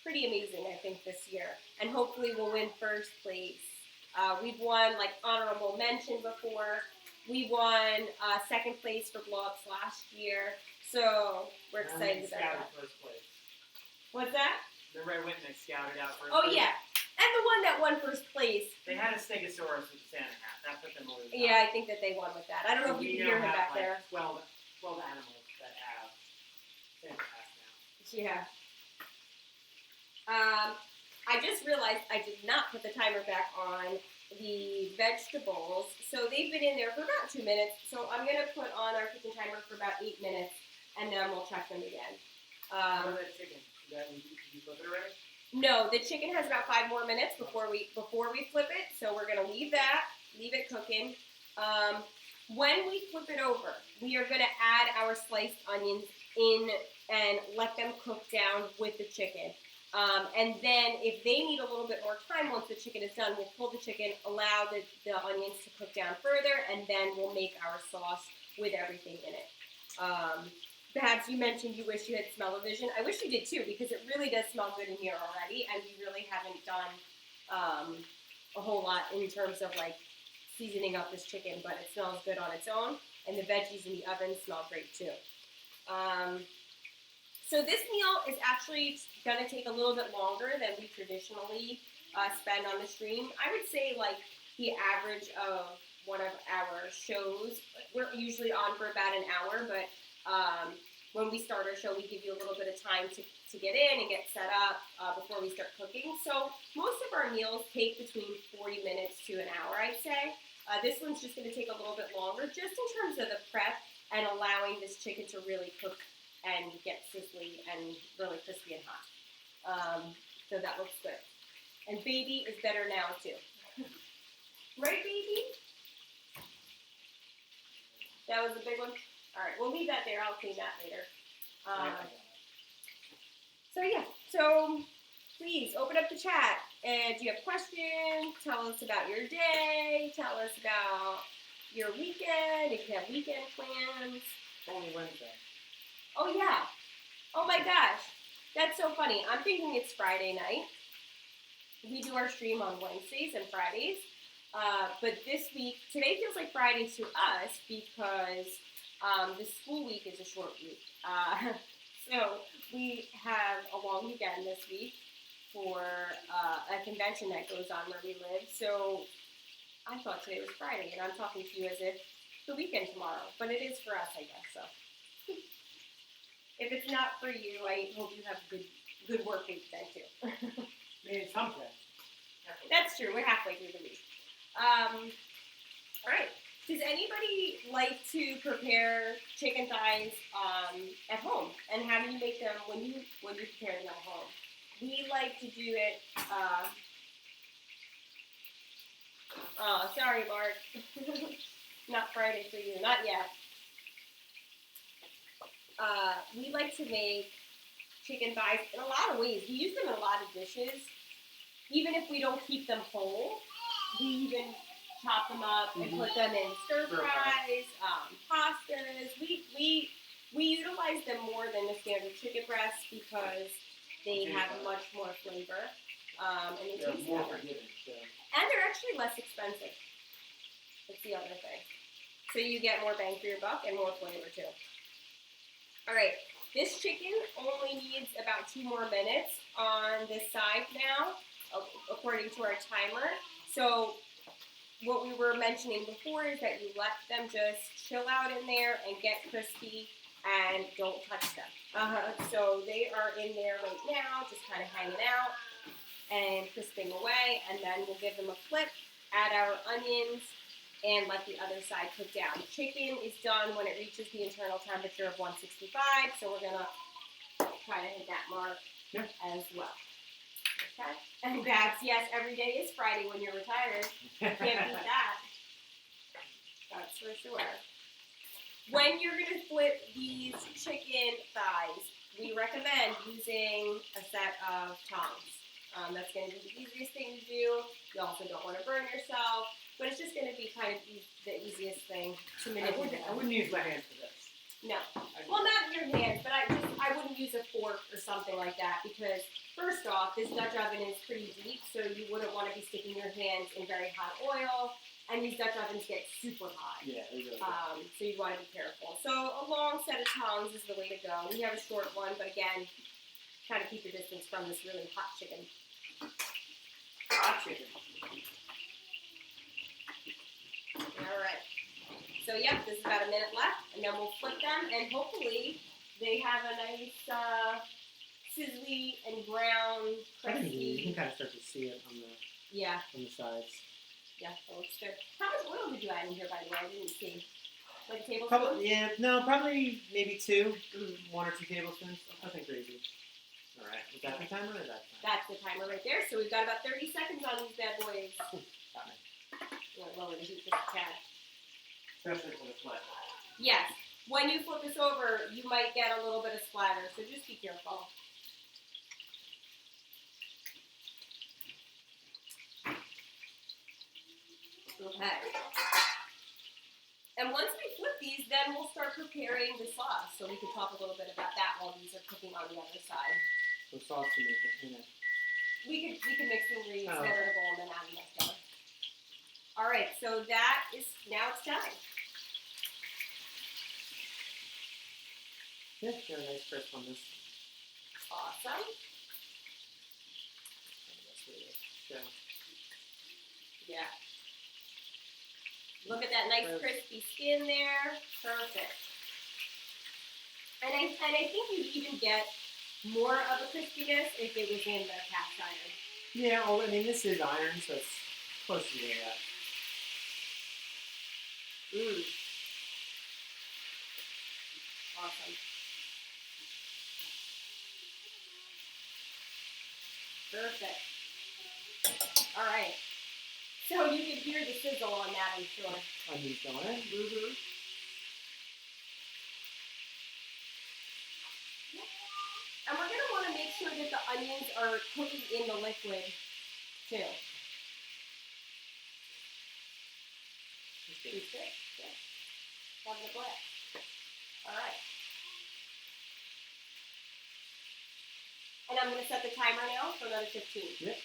amazing, I think, this year. And hopefully we'll win first place. We've won, like, honorable mention before. We won second place for blow-ups last year, so we're excited about that. First place. What's that? Remember I went and I scouted out first Oh, place? yeah. And the one that won first place. They had a Stegosaurus with a Santa hat. That put them over the top. Yeah, I think that they won with that. I don't know if you can hear him back there. 12 animals that have Santa hats now. Yeah. I just realized I did not put the timer back on the vegetables. So they've been in there for about 2 minutes. So I'm going to put on our kitchen timer for about 8 minutes, and then we'll check them again. What about that chicken? Did you flip it already? No, the chicken has about 5 more minutes before we flip it. So we're going to leave it cooking. When we flip it over, we are going to add our sliced onions in and let them cook down with the chicken. And then if they need a little bit more time once the chicken is done, we'll pull the chicken, allow the onions to cook down further, and then we'll make our sauce with everything in it. Babs, you mentioned you wish you had smell-o-vision. I wish you did too, because it really does smell good in here already, and we really haven't done a whole lot in terms of like seasoning up this chicken, but it smells good on its own, and the veggies in the oven smell great too. So this meal is actually going to take a little bit longer than we traditionally spend on the stream. I would say like the average of one of our shows, we're usually on for about an hour, but when we start our show, we give you a little bit of time to get in and get set up before we start cooking. So most of our meals take between 40 minutes to an hour, I'd say. This one's just going to take a little bit longer, just in terms of the prep and allowing this chicken to really cook and get sizzly and really crispy and hot. So that looks good. And baby is better now too. Right, baby? That was a big one? All right, we'll leave that there. I'll clean that later. So please open up the chat. And do you have questions? Tell us about your day. Tell us about your weekend, if you have weekend plans. Only Wednesday. Oh, yeah. Oh, my gosh. That's so funny. I'm thinking it's Friday night. We do our stream on Wednesdays and Fridays. But this week, today feels like Friday to us because the school week is a short week. So we have a long weekend this week for a convention that goes on where we live. So I thought today was Friday, and I'm talking to you as if the weekend tomorrow. But it is for us, I guess. So if it's not for you, I hope you have a good work week then too. Maybe something. That's true. We're halfway through the week. All right. Does anybody like to prepare chicken thighs at home? And how do you make them when you prepare them at home? We like to do it. Oh, sorry, Mark. Not Friday for you. Not yet. We like to make chicken thighs in a lot of ways. We use them in a lot of dishes. Even if we don't keep them whole, we even chop them up and put them in stir fries, pastas. We utilize them more than the standard chicken breast because they have much more flavor. And they They're taste more better. forgiving. So. And they're actually less expensive. That's the other thing. So you get more bang for your buck and more flavor too. All right, this chicken only needs about 2 more minutes on this side now, according to our timer. So what we were mentioning before is that you let them just chill out in there and get crispy and don't touch them. So they are in there right now, just kind of hanging out and crisping away, and then we'll give them a flip, add our onions, and let the other side cook down. Chicken is done when it reaches the internal temperature of 165, so we're gonna try to hit that mark as well. Okay? And Babs, yes, every day is Friday when you're retired. Can't beat that. That's for sure. When you're gonna flip these chicken thighs, we recommend using a set of tongs. That's going to be the easiest thing to do. You also don't want to burn yourself, but it's just going to be kind of the easiest thing to manipulate. I wouldn't use my hands for this. No. Well, not your hands, but I wouldn't use a fork or something like that because first off, this Dutch oven is pretty deep, so you wouldn't want to be sticking your hands in very hot oil, and these Dutch ovens get super hot. Yeah, they really do. So you want to be careful. So a long set of tongs is the way to go. We have a short one, but again, kind of keep your distance from this really hot chicken. Hot chicken. All right. So, yep, there's about a minute left, and then we'll flip them, and hopefully they have a nice sizzly and brown, I think crispy. you can kind of start to see it on the sides. Yeah, that looks good. How much oil did you add in here, by the way? I didn't see. Like a tablespoon? Probably maybe 2, 1 or 2 tablespoons. Nothing crazy. All right, is that the timer or is that the timer? That's the timer right there. So we've got about 30 seconds on these bad boys. Got me. I'm going to lower the heat just a tad. Especially for the flip. Yes. When you flip this over, you might get a little bit of splatter, so just be careful. Okay. And once we flip these, then we'll start preparing the sauce. So we can talk a little bit about that while these are cooking on the other side. So sauce to make it in it. We could mix the ingredients together in a bowl and then add them together. All right, so that is, now it's time. Yeah, got a nice crisp on this. Awesome. Yeah. Look at that nice crispy skin there. Perfect. And I think you'd even get more of a crispiness if it was in the cast iron. Yeah, well, I mean, this is iron, so it's close to that. Awesome. Perfect. All right. So you can hear the sizzle on that, I'm sure. Onions on it. Mm-hmm. And we're going to want to make sure that the onions are cooking in the liquid, too. Good. Good. Having a blast. All right. And I'm going to set the timer now for another 15. Yep.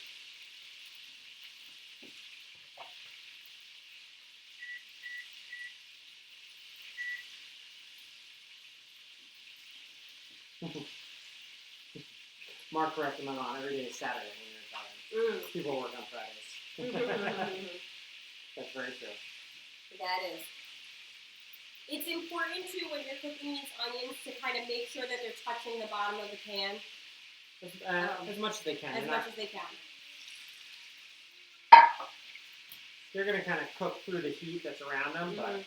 Mark corrected my mom. Every day is Saturday when you're retired. People work on Fridays. That's very true. That is. It's important too when you're cooking these onions to kind of make sure that they're touching the bottom of the pan. As much as they can. As much as they can. They're going to kind of cook through the heat that's around them, but.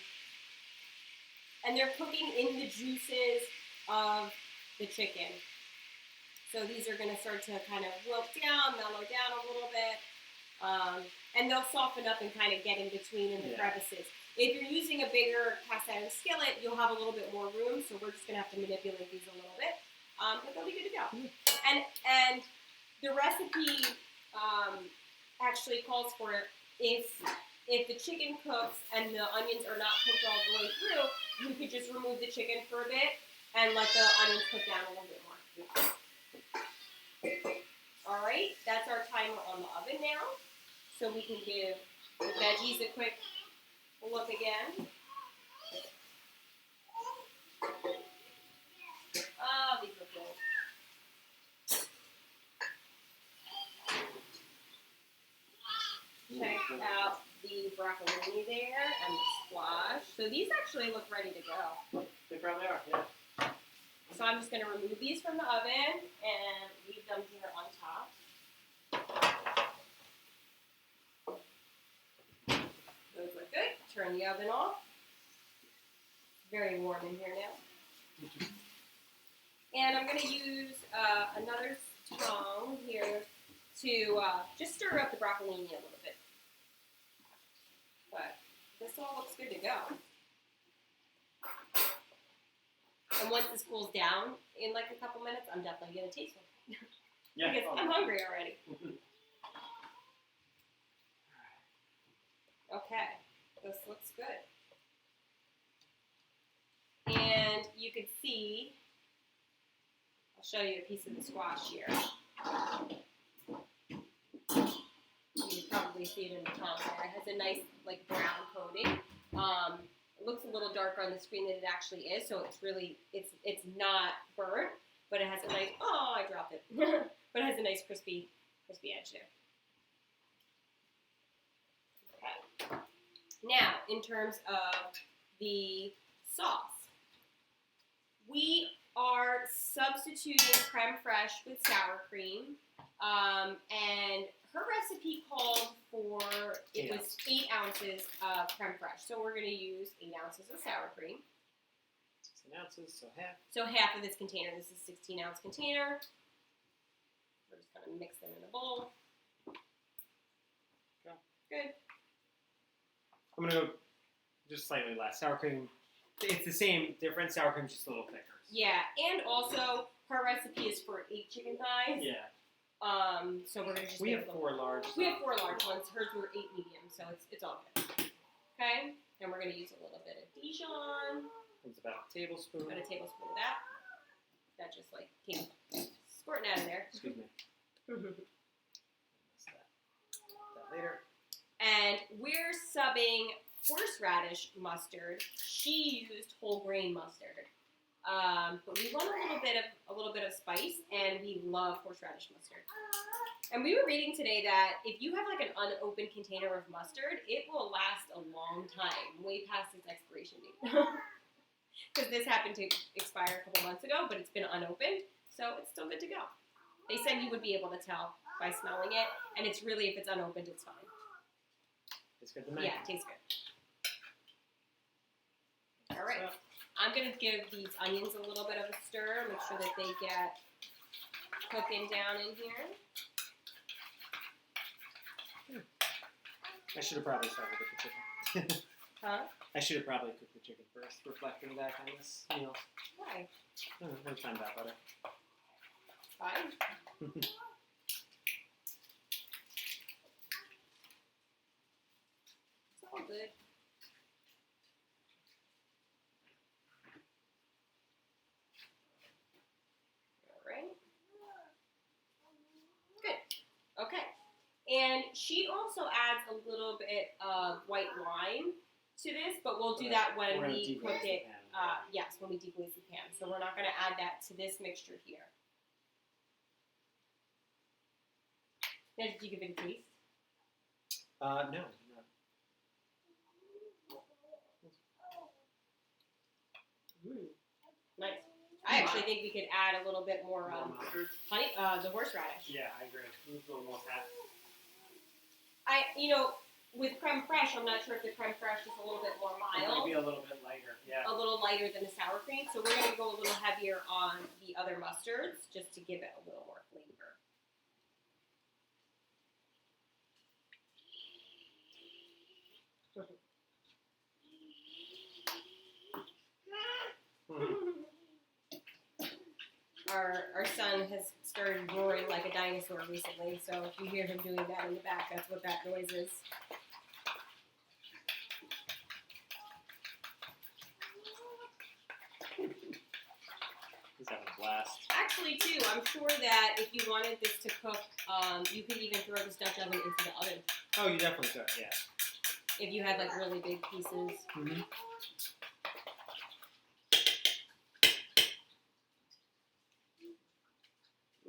And they're cooking in the juices of the chicken. So these are going to start to kind of wilt down, mellow down a little bit. And they'll soften up and kind of get in between in the crevices. If you're using a bigger cast iron skillet, you'll have a little bit more room, so we're just going to have to manipulate these a little bit. But they'll be good to go. And the recipe actually calls for if the chicken cooks and the onions are not cooked all the way through, you could just remove the chicken for a bit and let the onions cook down a little bit more. All right, that's our timer on the oven now. So we can give the veggies a quick look again. Oh, these look good. Check out the broccolini there and the squash. So these actually look ready to go. They probably are, yeah. So I'm just going to remove these from the oven and leave them here on top. Those look good. Turn the oven off. Very warm in here now. And I'm going to use another tongue here to just stir up the broccolini a little bit. But this all looks good to go. And once this cools down in like a couple minutes, I'm definitely going to taste one. Yeah. Because I'm hungry already. Okay, this looks good. And you can see, I'll show you a piece of the squash here. You can probably see it in the tongue there. It has a nice like brown coating. It looks a little darker on the screen than it actually is, so it's really, it's not burnt, but it has a nice, oh, I dropped it. But it has a nice crispy edge there. Okay. Now, in terms of the sauce, we are substituting creme fraiche with sour cream, and her recipe called for, it was 8 ounces of creme fraiche. So we're going to use 8 ounces of sour cream. 16 ounces, so half. So half of this container. This is a 16-ounce container. We're just going to mix them in a bowl. Go. Good. I'm going to go just slightly less. Sour cream, it's the same difference. Sour cream's just a little thicker. Yeah, and also her recipe is for 8 chicken thighs. Yeah. So we're gonna just. We have 4 large. We have 4 large ones. Hers were 8 medium, so it's all good. Okay, and we're gonna use a little bit of Dijon. It's about a tablespoon. About a tablespoon of that. That just like came squirting out of there. Excuse me. That later. And we're subbing horseradish mustard. She used whole grain mustard. But we want a little bit of spice, and we love horseradish mustard. And we were reading today that if you have like an unopened container of mustard, it will last a long time, way past its expiration date. Because this happened to expire a couple months ago, but it's been unopened, so it's still good to go. They said you would be able to tell by smelling it, and it's really, if it's unopened, it's fine. It's good to make. Yeah, it tastes good. All right. So, I'm going to give these onions a little bit of a stir, make sure that they get cooking down in here. I should have probably started with the chicken. Huh? I should have probably cooked the chicken first, reflecting back on this meal. Why? I find that better. Fine. It's all good. Okay, and she also adds a little bit of white wine to this, but we'll do that when we cook it. Yes, when we deglaze the pan. So we're not going to add that to this mixture here. Now, did you give it a taste? No. Nice. I actually think we could add a little bit more honey, the horseradish. Yeah, I agree. A little more fat. With creme fraiche, I'm not sure if the creme fraiche is a little bit more mild. Maybe a little bit lighter, yeah. A little lighter than the sour cream, so we're going to go a little heavier on the other mustards just to give it a little more flavor. Our son has started roaring like a dinosaur recently, so if you hear him doing that in the back, that's what that noise is. too, I'm sure that if you wanted this to cook, you could even throw this Dutch oven into the oven. Oh, you definitely could. Yeah. If you had like really big pieces. Mm-hmm.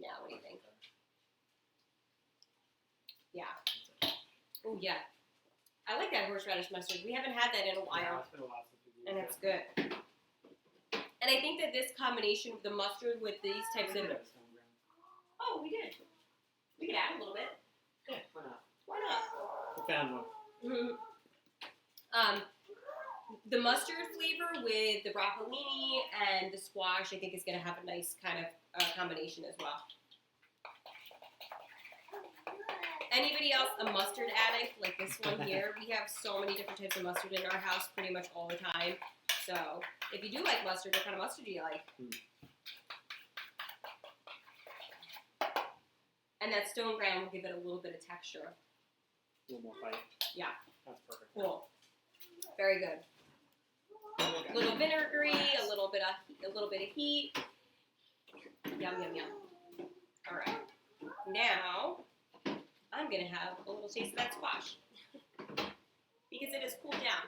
Now, what do you think? Yeah. Oh yeah. I like that horseradish mustard. We haven't had that in a while, Yeah, it's been a while since we've and used it's good. And I think that this combination of the mustard with these types of we did. We could add a little bit. Yeah, why not? Why not? We found one. Mm-hmm. The mustard flavor with the broccolini and the squash, I think, is going to have a nice kind of combination as well. Anybody else a mustard addict like this one here? We have so many different types of mustard in our house pretty much all the time. So if you do like mustard, what kind of mustard do you like? And that stone ground will give it a little bit of texture. A little more bite. Yeah. That's perfect. Cool. Very good. A little vinegary, a little bit of heat. Yum, yum, yum. All right. Now, I'm going to have a little taste of that squash. Because it has cooled down.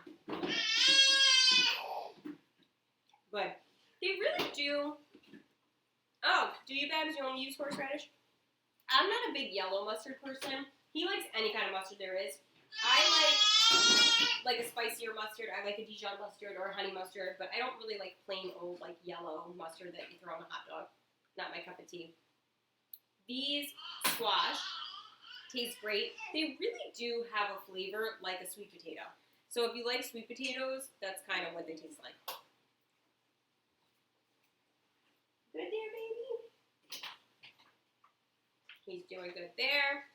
But they really do. Oh, do you, Babs, you only use horseradish? I'm not a big yellow mustard person. He likes any kind of mustard there is. I like a spicier mustard. I like a Dijon mustard or a honey mustard, but I don't really like plain old like yellow mustard that you throw on a hot dog. Not my cup of tea. These squash taste great. They really do have a flavor like a sweet potato. So if you like sweet potatoes, that's kind of what they taste like. Good there, baby. He's doing good there.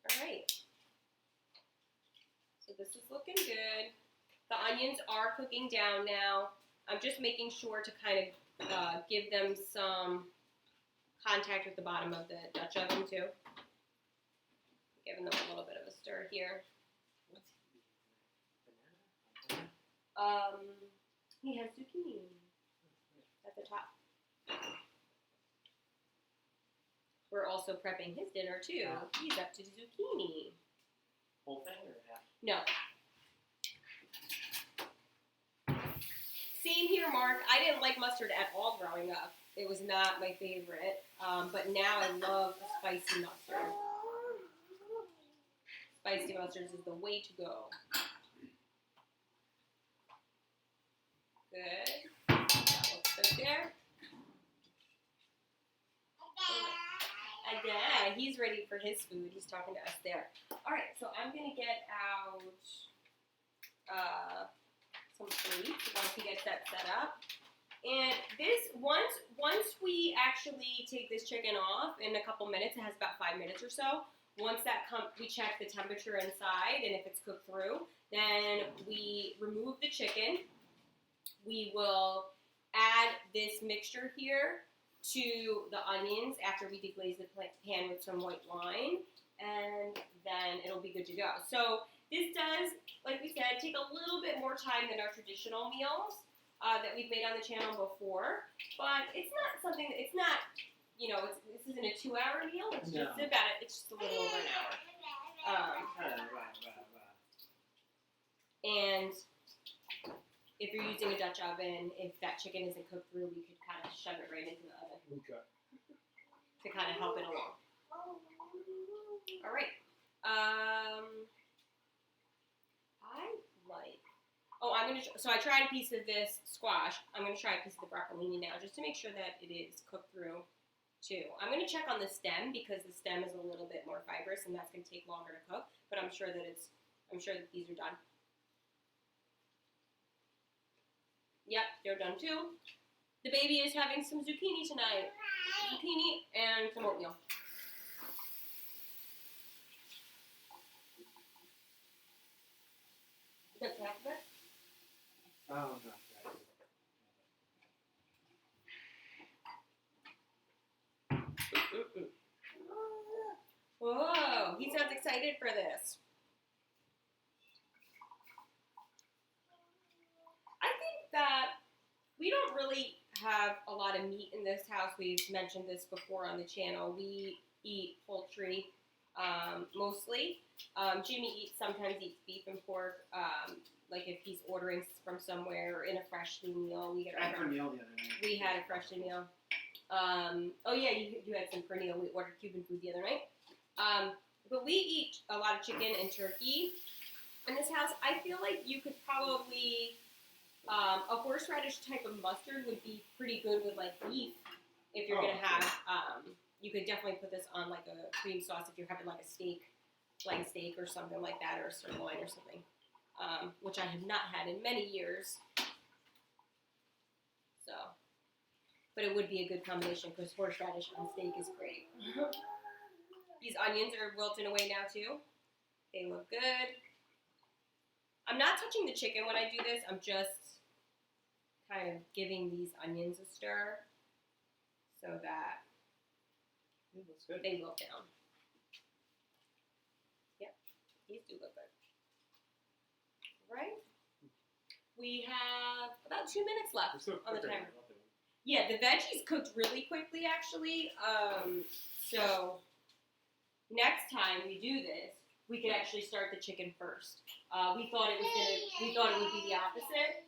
All right. So this is looking good. The onions are cooking down now. I'm just making sure to kind of give them some contact with the bottom of the Dutch oven too. Giving them a little bit of a stir here. He has zucchini at the top. We're also prepping his dinner too. He's up to zucchini. Whole thing or half? No. Same here, Mark. I didn't like mustard at all growing up. It was not my favorite. But now I love a spicy mustard. Spicy mustards is the way to go. Good. That looks good there. Yeah, he's ready for his food. He's talking to us there. All right, so I'm going to get out some plates once he gets that set up. And this, once we actually take this chicken off in a couple minutes, it has about 5 minutes or so. Once that we check the temperature inside and if it's cooked through, then we remove the chicken. We will add this mixture here to the onions after we deglaze the pan with some white wine, and then it'll be good to go. So this does, like we said, take a little bit more time than our traditional meals that we've made on the channel before, but it's not something that, it's not, you know, this isn't a 2-hour meal, it's just it's just a little over an hour. And if you're using a Dutch oven, if that chicken isn't cooked through, we could kind of shove it right into the oven. Okay. To kind of help it along. All right. So I tried a piece of this squash. I'm gonna try a piece of the broccolini now, just to make sure that it is cooked through too. I'm gonna check on the stem because the stem is a little bit more fibrous, and that's gonna take longer to cook. But I'm sure that these are done. Yep, they're done too. The baby is having some zucchini tonight. Zucchini and some oatmeal. That's half of it? Oh, no. Whoa, he sounds excited for this. I think that we don't really have a lot of meat in this house. We've mentioned this before on the channel. We eat poultry mostly. Jimmy sometimes eats beef and pork. Like if he's ordering from somewhere or in a freshly meal, we get I had for meal the other night. We had a freshly meal. Oh yeah, you had some pernil. We ordered Cuban food the other night. But we eat a lot of chicken and turkey in this house. I feel like you could probably a horseradish type of mustard would be pretty good with like beef. If you're gonna have, you could definitely put this on like a cream sauce if you're having like a steak, flank steak or something like that, or a sirloin or something, which I have not had in many years. So, but it would be a good combination because horseradish on steak is great. These onions are wilting away now too. They look good. I'm not touching the chicken when I do this. I'm just kind of giving these onions a stir so that That's good. they wilt down. Yep, these do look good. Right? We have about 2 minutes left on the timer. Yeah, the veggies cooked really quickly actually. So next time we do this, we can actually start the chicken first. We thought it would be the opposite,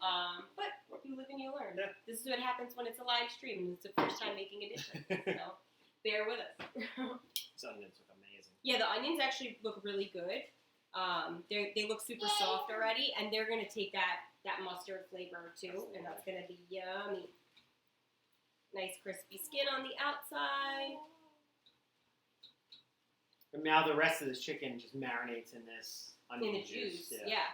but you live and you learn. Yeah. This is what happens when it's a live stream and it's the first time making a dish. So bear with us. These onions look amazing. Yeah, the onions actually look really good. They look super soft already, and they're gonna take that mustard flavor too, and that's gonna be yummy. Nice crispy skin on the outside. And now the rest of this chicken just marinates in this onion In the juice, Yeah. yeah.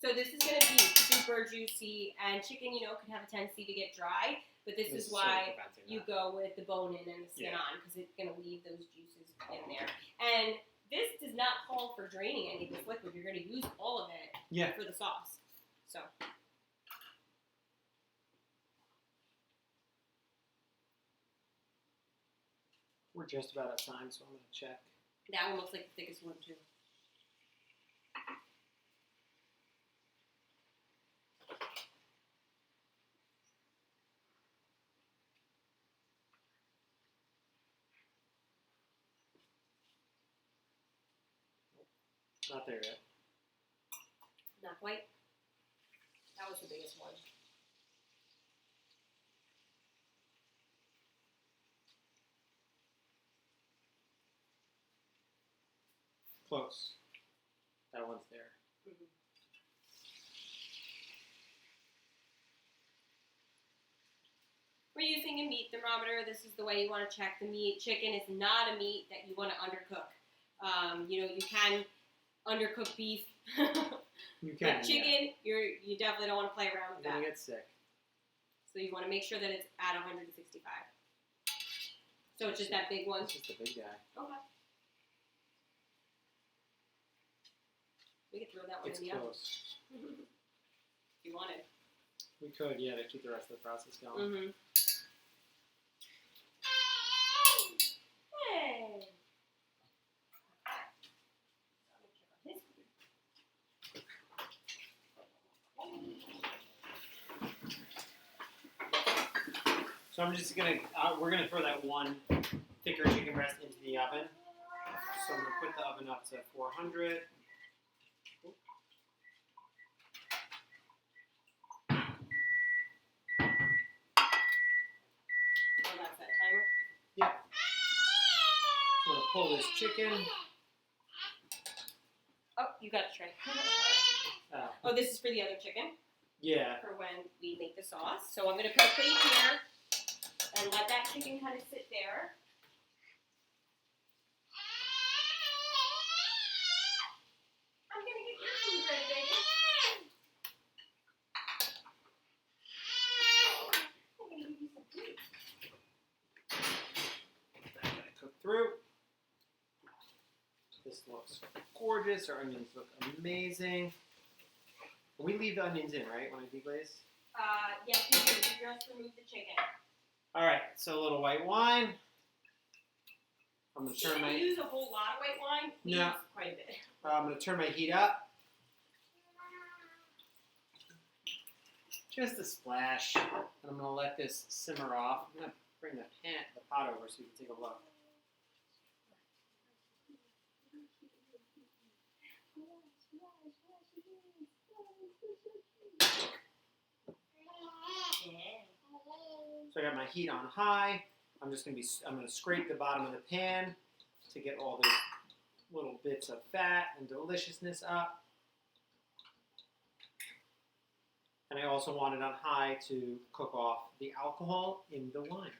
So this is going to be super juicy, and chicken, can have a tendency to get dry, but this is why you go with the bone-in and the skin-on, because it's going to leave those juices in there. And this does not call for draining any of this liquid. You're going to use all of it for the sauce. So. We're just about out of time, so I'm going to check. That one looks like the thickest one, too. Not there yet. Not quite. That was the biggest one. Close. That one's there. Mm-hmm. We're using a meat thermometer. This is the way you want to check the meat. Chicken is not a meat that you want to undercook. You can undercook beef. You can. But chicken, you definitely don't want to play around with Then that. you get sick. So you want to make sure that it's at 165. So it's just that big one. It's just the big guy. Okay. We could throw that one It's in the oven. close. If you wanted. We could, to keep the rest of the process going. Mm-hmm. Hey. So I'm just gonna, we're gonna throw that one thicker chicken breast into the oven. So I'm gonna put the oven up to 400. Oh, that's that timer? Yeah. So I'm gonna pull this chicken. Oh, you got a tray. Oh, this is for the other chicken? Yeah. For when we make the sauce. So I'm going to put a plate here and let that chicken kind of sit there. I'm going to get your food ready, baby. I'm going to give you some food. That gotta cook through. This looks gorgeous. Our onions look amazing. We leave the onions in, right, when I deglaze? Yes, you do. You just remove the chicken. All right, so a little white wine. I'm gonna You turn shouldn't my. use a whole lot of white wine. We No. use quite a bit. I'm gonna turn my heat up. Just a splash. And I'm going to let this simmer off. I'm going to bring the pot over so you can take a look. So I got my heat on high. I'm going to scrape the bottom of the pan to get all those little bits of fat and deliciousness up. And I also want it on high to cook off the alcohol in the wine.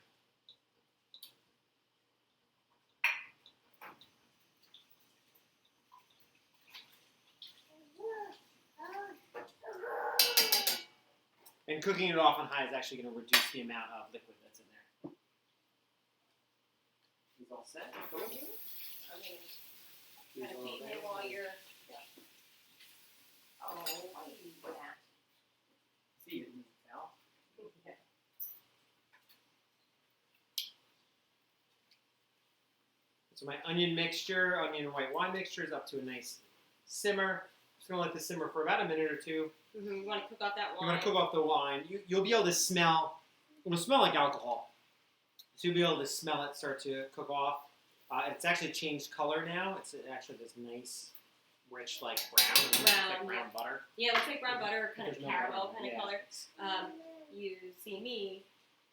And cooking it off on high is actually going to reduce the amount of liquid that's in there. He's all set. I mean, kind of feeding it while you're. Oh, why do you do that? See, you didn't tell. Yeah. So my onion and white wine mixture is up to a nice simmer. Just going to let this simmer for about a minute or two. Mm-hmm. You want to cook off that wine? You want to cook off the wine. You'll be able to smell. It'll smell like alcohol. So you'll be able to smell it start to cook off. It's actually changed color now. It's actually this nice, rich, like brown butter. Yeah, it looks like brown butter, kind of There's no caramel butter, kind of yeah. color. You see me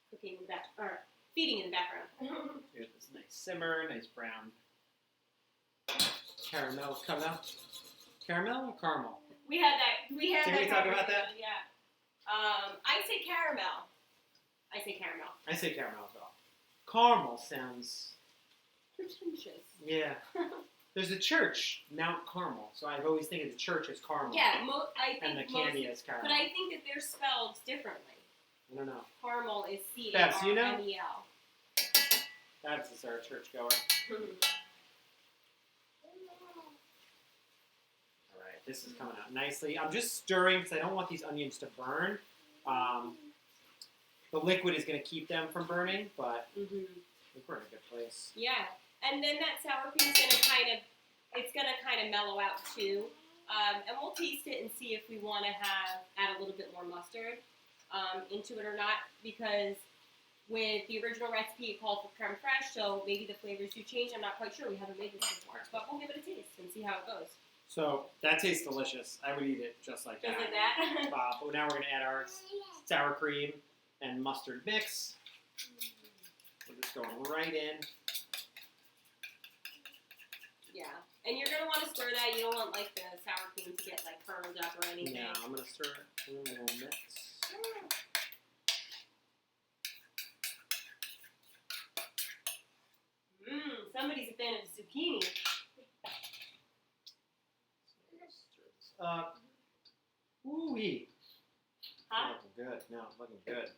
cooking in the back, or feeding in the background. Here's this nice simmer, nice brown caramel coming out. Caramel or caramel? We had that. Did we talk about that? Yeah. I say caramel. I say caramel as well. Caramel sounds. pretentious. Yeah. There's a church, Mount Carmel, so I've always think of the church as Carmel. Yeah, I think and the candy as caramel. But I think that they're spelled differently. I don't know. Caramel is Babs, you know? C-A-R-M-E-L. Babs is our churchgoer. Alright, this is coming out nicely. I'm just stirring because I don't want these onions to burn. The liquid is going to keep them from burning, but I think we're in a good place. Yeah, and then that sour cream is going to kind of mellow out too. And we'll taste it and see if we want to add a little bit more mustard into it or not, because with the original recipe it called for creme fraiche, so maybe the flavors do change. I'm not quite sure. We haven't made this before, but we'll give it a taste and see how it goes. So that tastes delicious. I would eat it just like that. Just like that? But now we're going to add our sour cream and mustard mix. We're just going right in. Yeah, and you're going to want to stir that. You don't want like the sour cream to get like curled up or anything. Yeah, I'm going to stir it in a little mix. Somebody's a fan of zucchini. Ooh-wee. Hot? Looking good. No, looking good.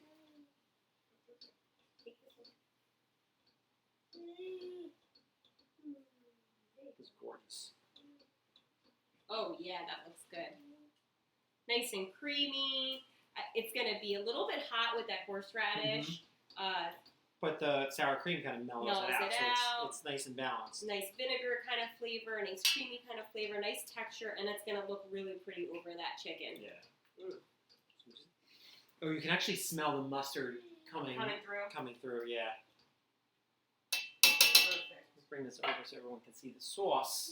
It's gorgeous. Oh yeah, that looks good. Nice and creamy. It's going to be a little bit hot with that horseradish. But the sour cream kind of mellows it out, so it's nice and balanced. Nice vinegar kind of flavor, nice creamy kind of flavor, nice texture, and it's going to look really pretty over that chicken. Yeah. Oh, you can actually smell the mustard coming through, yeah. Perfect. Let's bring this over so everyone can see the sauce.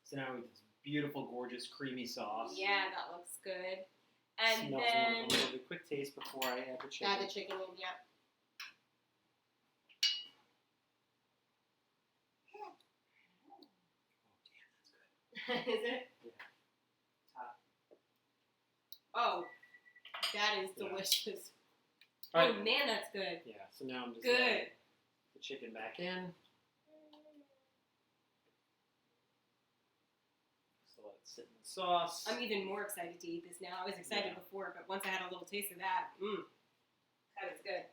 So now we have this beautiful, gorgeous, creamy sauce. Yeah, that looks good. And Smells then wonderful. We'll do a quick taste before I add the chicken. add the chicken in, yep. Oh, damn, that's good. Is it? Yeah. Top. Oh, that is Yeah. delicious. All Oh right. man, that's good. Yeah, so now I'm just Good. adding the chicken back in. So let it sit in the sauce. I'm even more excited to eat this now. I was excited before, but once I had a little taste of that, that is good.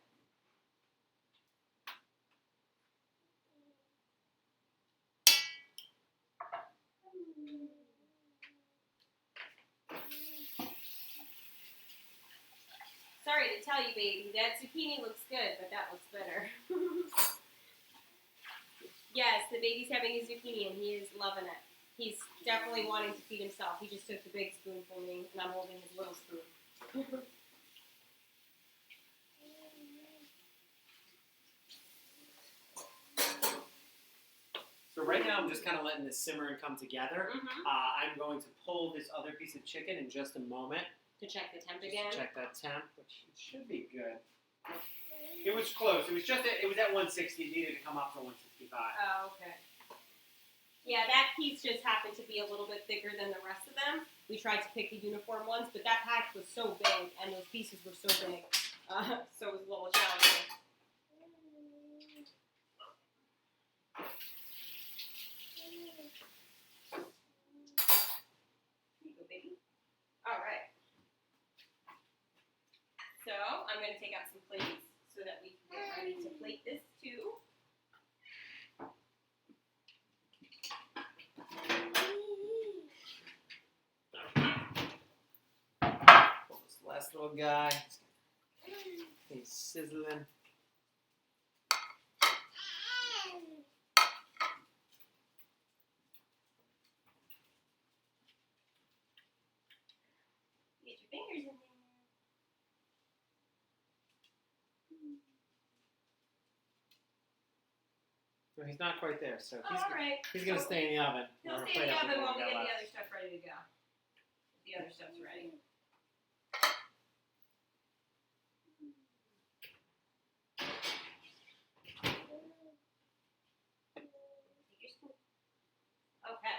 Sorry to tell you, baby, that zucchini looks good, but that looks better. Yes, the baby's having a zucchini and he is loving it. He's definitely wanting to feed himself. He just took the big spoon from me, and I'm holding his little spoon. So right now I'm just kind of letting this simmer and come together. Mm-hmm. I'm going to pull this other piece of chicken in just a moment. To check the temp Just again. to check that temp, which it should be good. It was close. It was just it was at 160. It needed to come up to 165. Oh, okay. Yeah, that piece just happened to be a little bit thicker than the rest of them. We tried to pick the uniform ones, but that pack was so big, and those pieces were so big, so it was a little challenging. Here you go, baby. All right. So I'm going to take out some plates so that we can get ready to plate this too. This last little guy. He's sizzling. Get your fingers in there. No, he's not quite there, so All right. he's going to stay in the oven. He'll We're gonna stay in plate the up oven what while we we got get the left. other stuff ready to go. The other stuff's ready. Take your spoon. Okay.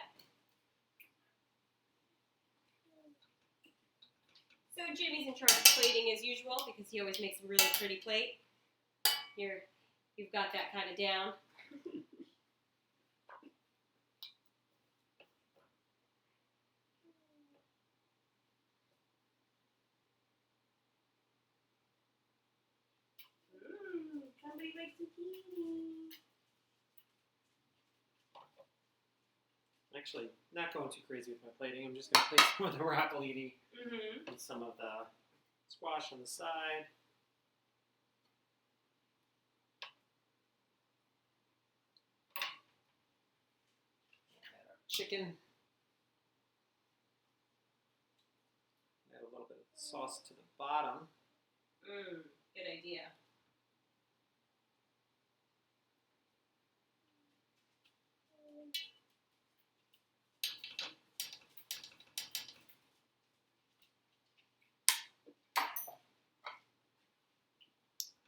So Jimmy's in charge of plating as usual because he always makes a really pretty plate. You've got that kind of down. Somebody likes zucchini. Actually, not going too crazy with my plating. I'm just going to place some of the broccolini Mm-hmm. and some of the squash on the side. Add our chicken. Add a little bit of sauce to the bottom. Good idea.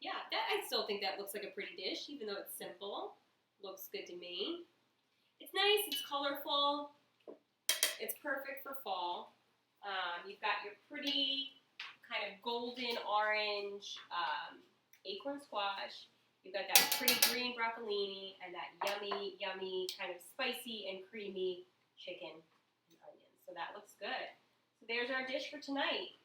Yeah, I still think that looks like a pretty dish, even though it's simple. Looks good to me. It's nice, it's colorful. It's perfect for fall. You've got your pretty kind of golden orange acorn squash. You've got that pretty green broccolini and that yummy, yummy kind of spicy and creamy chicken and onions. So that looks good. So there's our dish for tonight.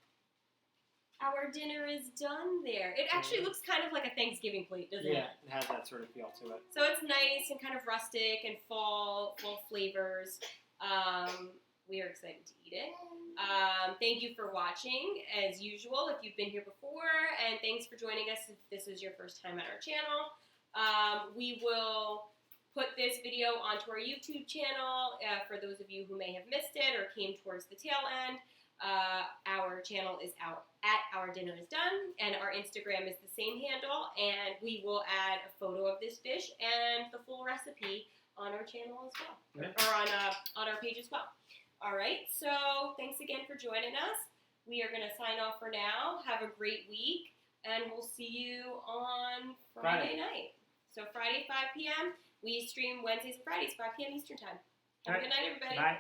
Our dinner is done there. It actually looks kind of like a Thanksgiving plate, doesn't it? Yeah, it has that sort of feel to it. So it's nice and kind of rustic and fall flavors. We are excited to eat it. Thank you for watching, as usual, if you've been here before, and thanks for joining us if this is your first time at our channel. We will put this video onto our YouTube channel for those of you who may have missed it or came towards the tail end. Our channel is at OurDinnerisDunn, and our Instagram is the same handle, and we will add a photo of this dish and the full recipe on our channel as well, or on our page as well. All right, so thanks again for joining us. We are going to sign off for now. Have a great week, and we'll see you on Friday night. So Friday, 5 p.m. We stream Wednesdays and Fridays, 5 p.m. Eastern Time. Have a good night, everybody. Bye.